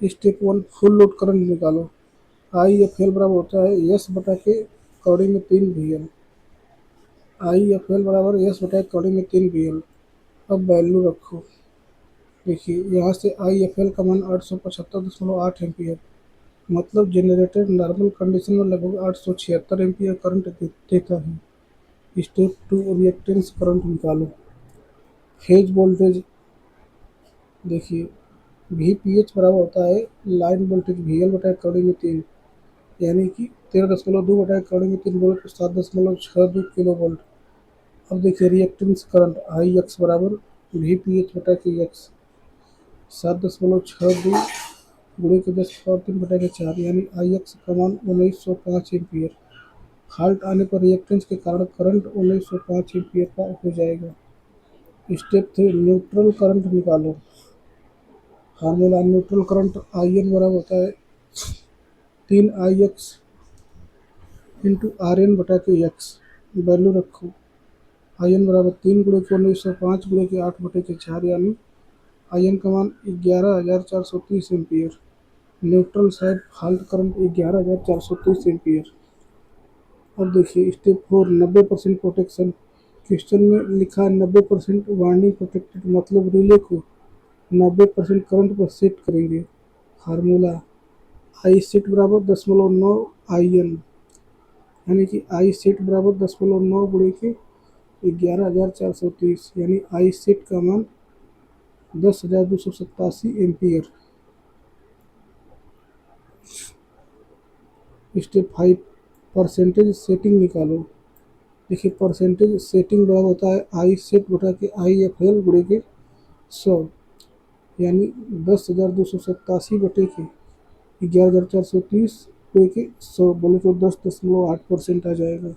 स्टेप 1 फुल लोड करंट निकालो। IFL बराबर होता है S बटा के कौड़ी में 3 VL। IFL बराबर S बटा कौड़ी में 3 VL। अब वैल्यू रखो। देखिए यहाँ से IFL का मान 875.8 एम्पियर, मतलब जनरेटर नॉर्मल कंडीशन में लगभग 876 एम्पियर करंट देता है। स्टेप 2 रिएक्टेंस करंट निकालो। फेज वोल्टेज देखिए VPH बराबर होता है लाइन वोल्टेज VL बटा कौड़ी में 3, यानी कि 13.2 बटा कौड़ी में 3 वोल्ट 7.62 किलो वोल्ट। अब देखिए रिएक्टेंस करंट IX बराबर VPH बटा के एक्स, 7.62 गुणे के 10 बटा के 4, यानी IX का मान 1905 एम्पियर। फॉल्ट आने पर रिएक्टेंस के कारण करंट 1905 एम्पियर का हो जाएगा। स्टेप 3 न्यूट्रल करंट निकालो। फार्मूला न्यूट्रल करंट IN बराबर होता है 3IX इंटू RN बटा के एक्स। वैल्यू रखो। IN बराबर 3 गुणे के 1905 गुणे के 8 बटे के 4, यानी IN का मान 11,430 ampere. Neutral side fault current 11,430 ampere. अब देखिए स्टेप 4 90% प्रोटेक्शन। क्वेश्चन में लिखा है 90% वाइंडिंग प्रोटेक्टेड, मतलब रिले को 90% करंट पर सेट करेंगे। फार्मूला I सेट बराबर 0.9 IN यानी कि आई सेट बराबर 10.9 गुणे के 11,430, यानी आई सेट का मान 10,287 एम्पियर। स्टेप 5, परसेंटेज सेटिंग निकालो। देखिए परसेंटेज सेटिंग बराबर होता है आई सेट बटा के आई एफ एल गुणे के 100, यानी 10,287 बटे के 11,430 गुणे के 100 बोले तो 10.8% आ जाएगा।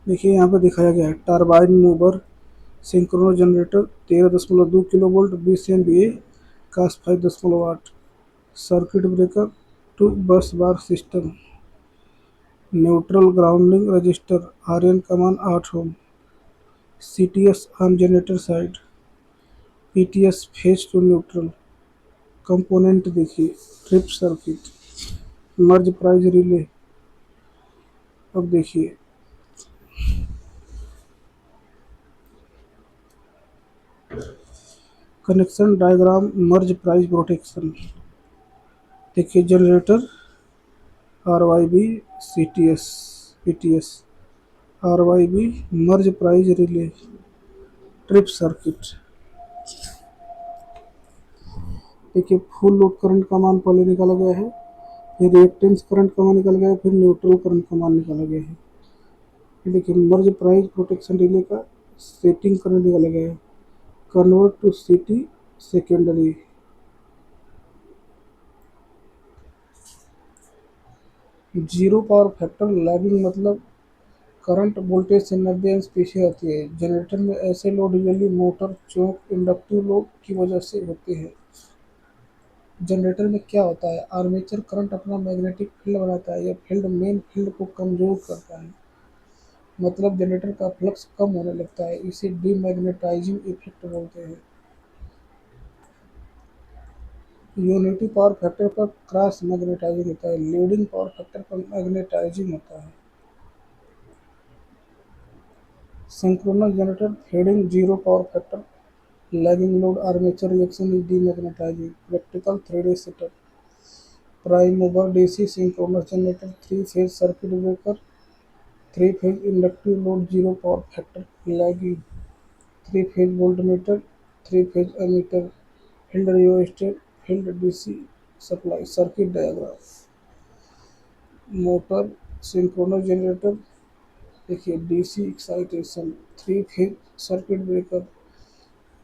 देखिए यहाँ पर दिखाया गया है turbine mover synchronous generator 13.2 kilo volt 20 MVA cast 5.8 circuit breaker to bus bar system neutral grounding register RN कमान 8 ohm CTs on generator side PTs phase to neutral component देखिए trip circuit Merz Price relay. अब देखिए connection diagram Merz Price protection. देखिए generator R Y B C T S P T S R Y B Merz Price relay trip circuit. देखिए full load current का मान पहले निकाला गया है, फिर रिएक्टेंस करंट का मान निकाला गया है, फिर न्यूट्रल करंट का मान निकाला गया है। देखिए मर्ज प्राइज प्रोटेक्शन रिले का सेटिंग करंट निकाला गया है convert to C T secondary. Zero power factor lagging मतलब करंट वोल्टेज से 90 अंश पीछे होती है। जनरेटर में ऐसे load usually motor choke inductive load की वजह से होते हैं। जनरेटर में क्या होता है, आर्मेचर करंट अपना मैग्नेटिक फील्ड बनाता है, यह फील्ड मेन फील्ड को कमजोर करता है, मतलब जनरेटर का फ्लक्स कम होने लगता है, इसे डीमैग्नेटाइजिंग इफेक्ट बोलते हैं। यूनिटी पावर फैक्टर पर क्रॉस मैग्नेटाइजिंग होता है, लीडिंग पावर फैक्टर पर मैग्नेटाइजिंग होता है। Synchronous generator feeding zero power factor lagging load armature reaction is demagnetizing practical 3D setup prime mover DC synchronous generator 3 phase circuit breaker 3 phase inductive load zero power factor lagging 3 phase voltmeter 3 phase ammeter field rheostat field DC supply circuit diagram motor synchronous generator. देखिए DC excitation 3 phase circuit breaker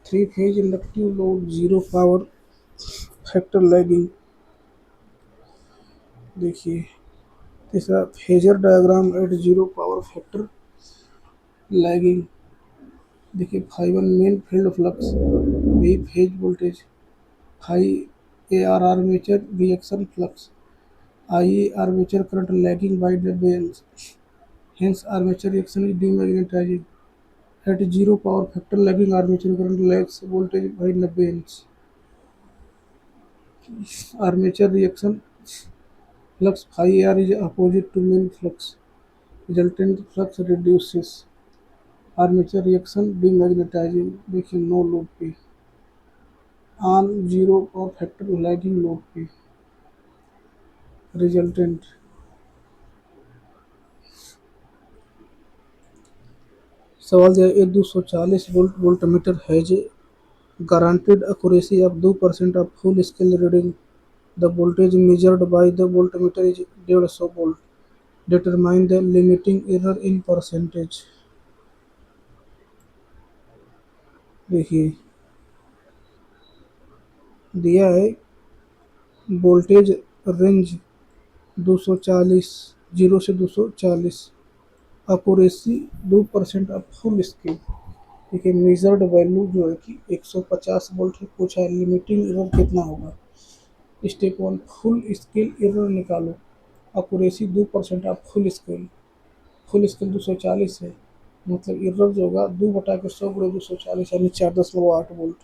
3 phase inductive load zero power factor lagging. देखिए तीसरा phasor diagram at zero power factor lagging. देखिए phi one main field flux V phase voltage phi A R armature reaction flux I A armature current lagging by the बेंस hence armature reaction is demagnetising at zero power factor lagging armature current lags voltage by 90 अंश। Armature reaction flux phi r is opposite to main flux. Resultant flux reduces. Armature reaction demagnetising. देखिए no load पे on zero और factor lagging load पे resultant. सवाल दिया एक 240 volt voltmeter है जे guaranteed accuracy of 2% of full scale reading. The voltage measured by the voltmeter is 150 volt. Determine the limiting error in percentage। देखिए दिया है वोल्टेज रेंज 240 जीरो से 240 अक्यूरेसी 2% ऑफ फुल स्केल। देखिए measured value जो है कि 150 volt है, पूछा है लिमिटिंग एरर कितना होगा। स्टेप 1 फुल स्केल एरर निकालो। अक्यूरेसी 2% ऑफ फुल स्केल 240 है, मतलब एरर जो होगा 2/100 × 240 यानी 4.8 volt.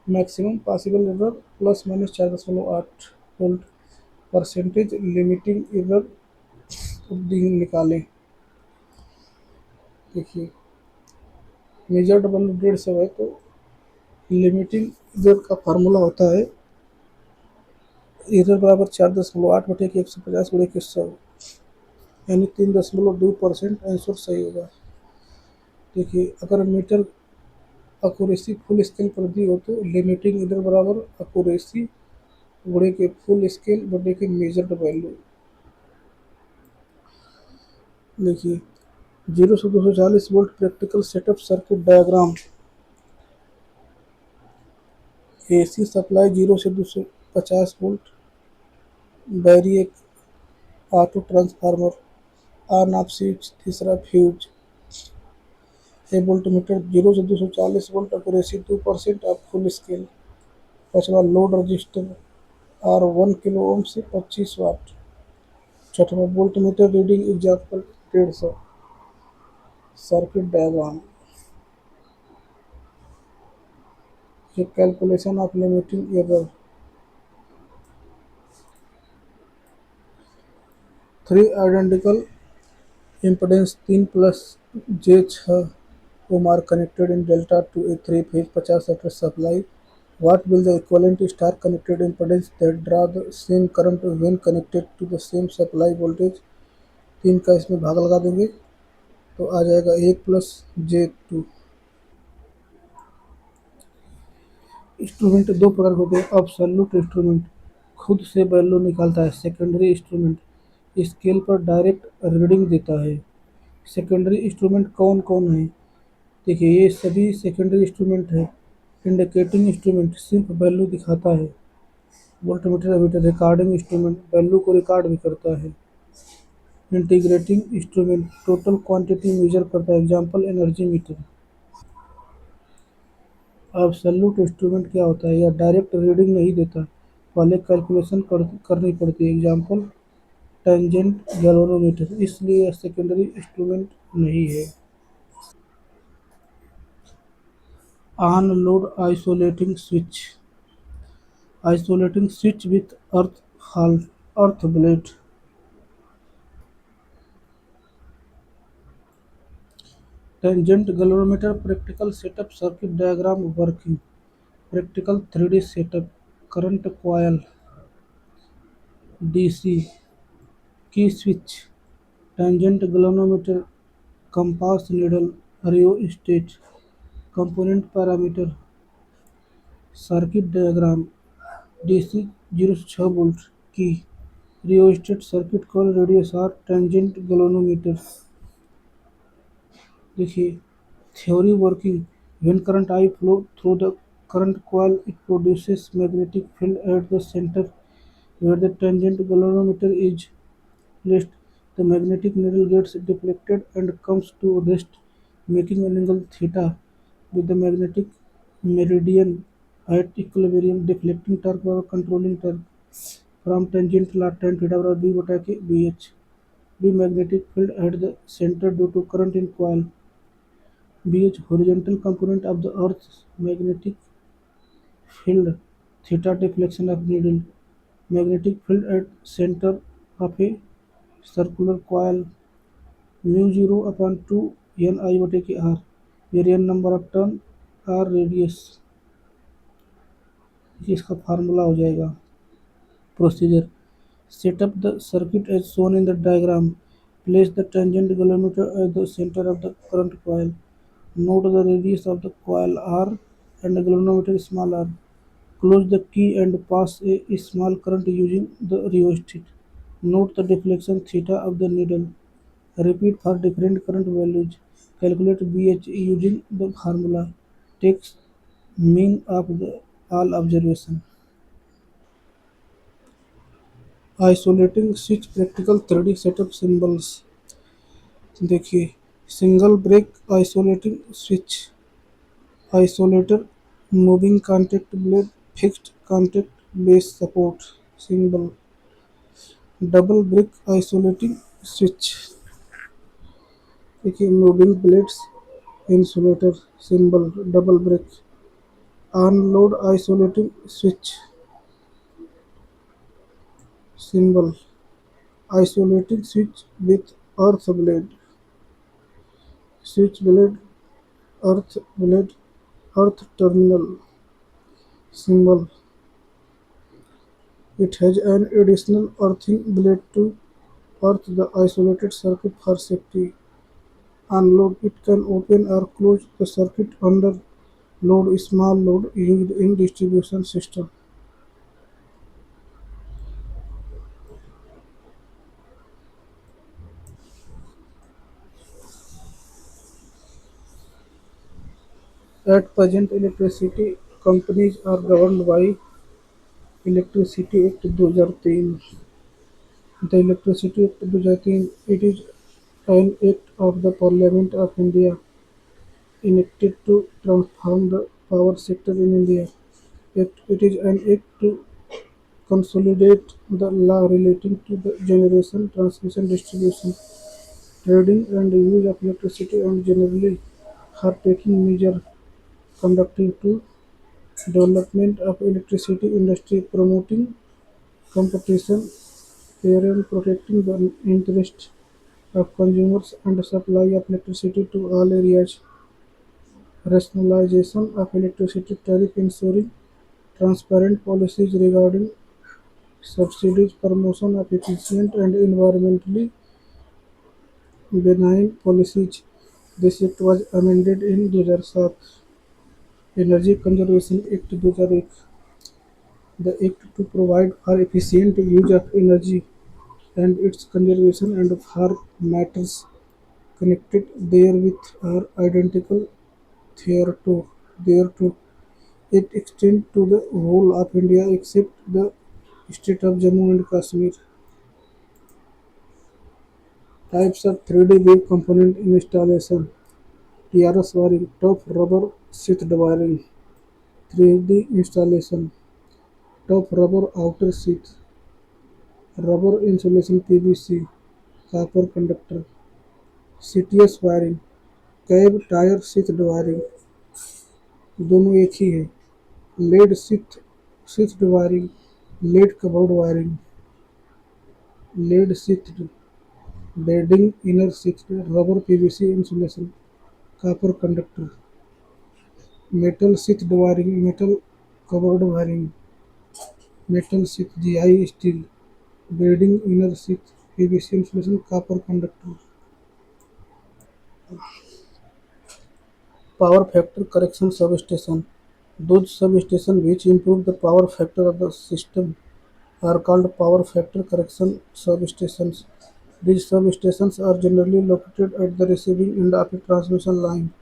Maximum possible error plus minus 4.8 volt. Percentage limiting error निकालें। देखिए मेजर्ड वैल्यू 150 है तो लिमिटिंग एरर का फार्मूला होता है एरर बराबर 4.8/150 × 100, यानी 3.2%। आंसर सही होगा। देखिए, अगर मीटर अक्यूरेसी फुल स्केल पर दी हो तो लिमिटिंग एरर बराबर अक्यूरेसी गुणे के फुल स्केल बटे के मेजर्ड वैल्यू। देखिए, 0 से 240 volt practical setup circuit diagram. AC supply 0 से 250 volt, variac auto transformer, on off switch, तीसरा फ्यूज। ए वोल्टमीटर 0 से 240 volt accuracy 2% of full scale. पाँचवा load resistor R 1 kilo ohm से 25 watt. छठवा voltmeter reading example 150। Circuit diagram. ये calculation of limiting error. Three identical impedance 3 + j6 ohm are connected in delta to a 3 phase 50 watt supply. What will the equivalent star connected impedance that draw the same current when connected to the same supply voltage? तीन का इसमें भाग लगा देंगे तो आ जाएगा 1 + j2। Instrument दो प्रकार के होते हैं। अब्सोल्यूट इंस्ट्रूमेंट खुद से वैल्यू निकालता है। सेकेंडरी इंस्ट्रूमेंट स्केल पर डायरेक्ट रीडिंग देता है। सेकेंडरी इंस्ट्रूमेंट कौन कौन है? देखिए, ये सभी सेकेंडरी इंस्ट्रूमेंट है। इंडिकेटिंग इंस्ट्रूमेंट सिर्फ वैल्यू दिखाता है। Voltmeter ammeter recording instrument value को रिकॉर्ड भी करता है। Integrating instrument total quantity measure करता है। Example energy meter. Absolute instrument क्या होता है? यह डायरेक्ट रीडिंग नहीं देता, पहले कैलकुलेशन करनी पड़ती है। एग्जांपल टेंजेंट गैल्वेनोमीटर, इसलिए यह सेकेंडरी इंस्ट्रूमेंट नहीं है। On load isolating switch, isolating switch with earth blade. Tangent galvanometer practical setup circuit diagram working. Practical 3D setup current coil, DC key switch, tangent galvanometer, compass needle, rheostat, component parameter. Circuit diagram. DC 0 से 6 volt key, rheostat circuit coil, radius R, tangent galvanometer. देखिए, theory working. When current I flow through the current coil, it produces magnetic field at the center where the tangent galvanometer is placed. The magnetic needle gets deflected and comes to rest, making an angle theta with the magnetic meridian at equilibrium. Deflecting torque or controlling torque from tangent law tan theta बराबर b बटा के bh। b magnetic field at the center due to current in coil। bh horizontal component of the earth's magnetic field, theta deflection of needle, magnetic field at center of a circular coil, mu 0/2 Ni बटे के r, ये n number of turn, r radius. इसका formula हो जाएगा। Procedure. Set up the circuit as shown in the diagram. Place the tangent galvanometer at the center of the current coil. Note the radius of the coil r and the galvanometer small r. Close the key and pass a small current using the rheostat. Note the deflection theta of the needle. Repeat for different current values. Calculate BH using the formula. Take mean of the all observation. Isolating switch practical 3D setup symbols। देखिए, single break isolating switch, isolator, moving contact blade, fixed contact base support symbol. Double break isolating switch, देखिए moving blades, insulator symbol double break. On load isolating switch symbol isolating switch with earth blade, switch blade, blade, earth terminal symbol. It has an additional earthing blade to earth the isolated circuit for safety. Unload it can open or close the circuit under load small load used in distribution system. At present, electricity companies are governed by Electricity Act 2003. The Electricity Act 2003 it is an act of the Parliament of India enacted to transform the power sector in India. It is an act to consolidate the law relating to the generation, transmission, distribution, trading and use of electricity and generally for taking measures conducting to development of electricity industry, promoting competition, fair and protecting the interest of consumers and supply of electricity to all areas, rationalization of electricity tariff, ensuring transparent policies regarding subsidies, promotion of efficient and environmentally benign policies. This act was amended in 2007. Energy Conservation Act 2008, the act to provide for efficient use of energy and its conservation and for matters connected therewith are identical thereto. It extends to the whole of India except the state of Jammu and Kashmir. Types of 3D wave component installation. TRS wiring, top rubber sheath wiring. 3D installation. Top rubber outer sheath. Rubber insulation PVC. Copper conductor. CTS wiring cab tyre sheath wiring दोनों एक ही है lead sheath sheath wiring lead covered wiring lead sheath bedding inner sheath rubber PVC insulation copper conductor metal sheath wiring metal covered wiring metal sheath GI steel bedding inner sheath PVC insulation copper conductor Power factor correction substation. Those substations which improve the power factor of the system are called power factor correction substations. These substations are generally located at the receiving end of a transmission line.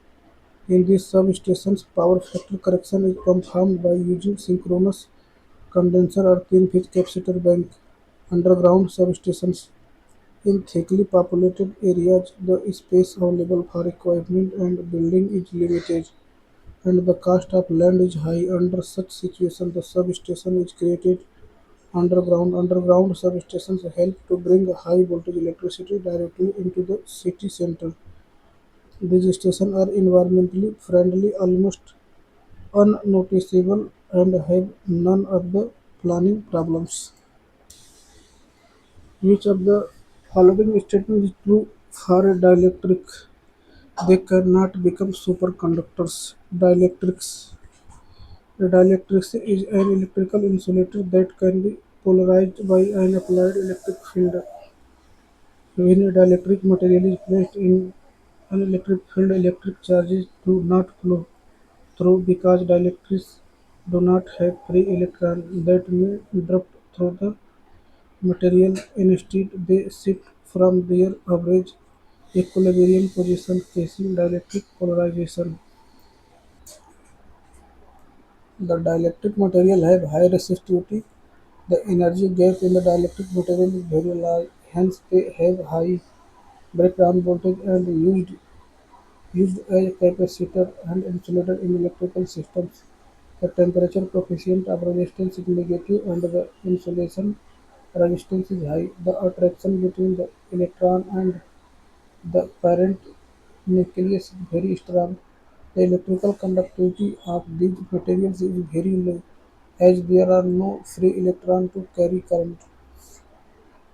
In these substations, power factor correction is performed by using synchronous condenser or thin-phase capacitor bank. Underground substations. In thickly populated areas, the space available for equipment and building is limited, and the cost of land is high. Under such situation, the substation is created underground. Underground substations help to bring high voltage electricity directly into the city center. These stations are environmentally friendly, almost unnoticeable, and have none of the planning problems. Which of the following statement is true for a dielectric? They cannot become superconductors. Dielectrics. A dielectric is an electrical insulator that can be polarized by an applied electric field. When a dielectric material is placed in an electric field, electric charges do not flow through because dielectrics do not have free electrons that may drift through the material. Instead, they shift from their average equilibrium position, causing dielectric polarization. The dielectric material have high resistivity. The energy gap in the dielectric material is very large, hence they have high breakdown voltage and used as capacitor and insulator in electrical systems. The temperature coefficient of resistance is negative and the insulation resistance is high. The attraction between the electron and the parent nucleus is very strong. The electrical conductivity of these materials is very low as there are no free electrons to carry current.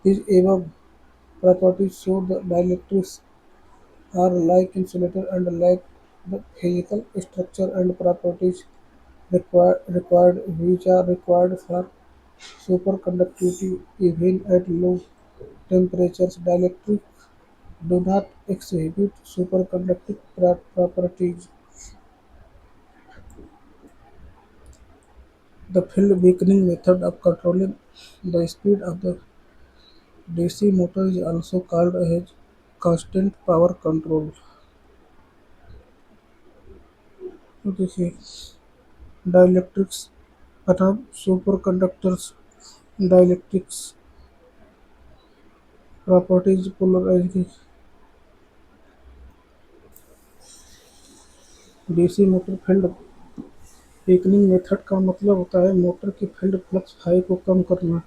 These above properties show the dielectrics are like insulator and lack the physical structure and properties required which are required for Superconductivity, even at low temperatures, dielectric do not exhibit superconducting properties. The field weakening method of controlling the speed of the DC motor is also called as constant power control. तो देखिए dielectrics अथवा superconductors dielectrics properties polarizing DC motor field weakening method का मतलब होता है motor की field flux phi को कम करना।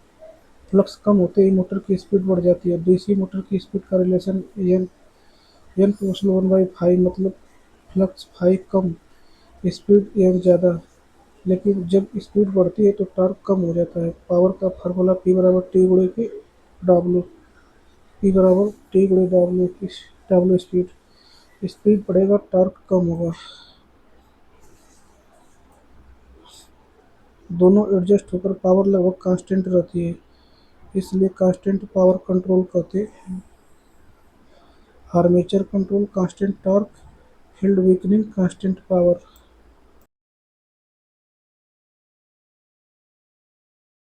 फ्लक्स कम होते ही मोटर की स्पीड बढ़ जाती है। डीसी मोटर की स्पीड का relation N N proportional one by five मतलब फ्लक्स फाई कम स्पीड एन ज़्यादा। लेकिन जब स्पीड बढ़ती है तो टॉर्क कम हो जाता है। पावर का फार्मूला पी बराबर टी गुणे के डब्ल्यू पी बराबर टी गुणे डब्ल्यू डब्ल्यू स्पीड स्पीड बढ़ेगा टॉर्क कम होगा। दोनों एडजस्ट होकर पावर लगभग कांस्टेंट रहती है, इसलिए कांस्टेंट पावर कंट्रोल कहते हैं। Armature control constant torque, field weakening constant power.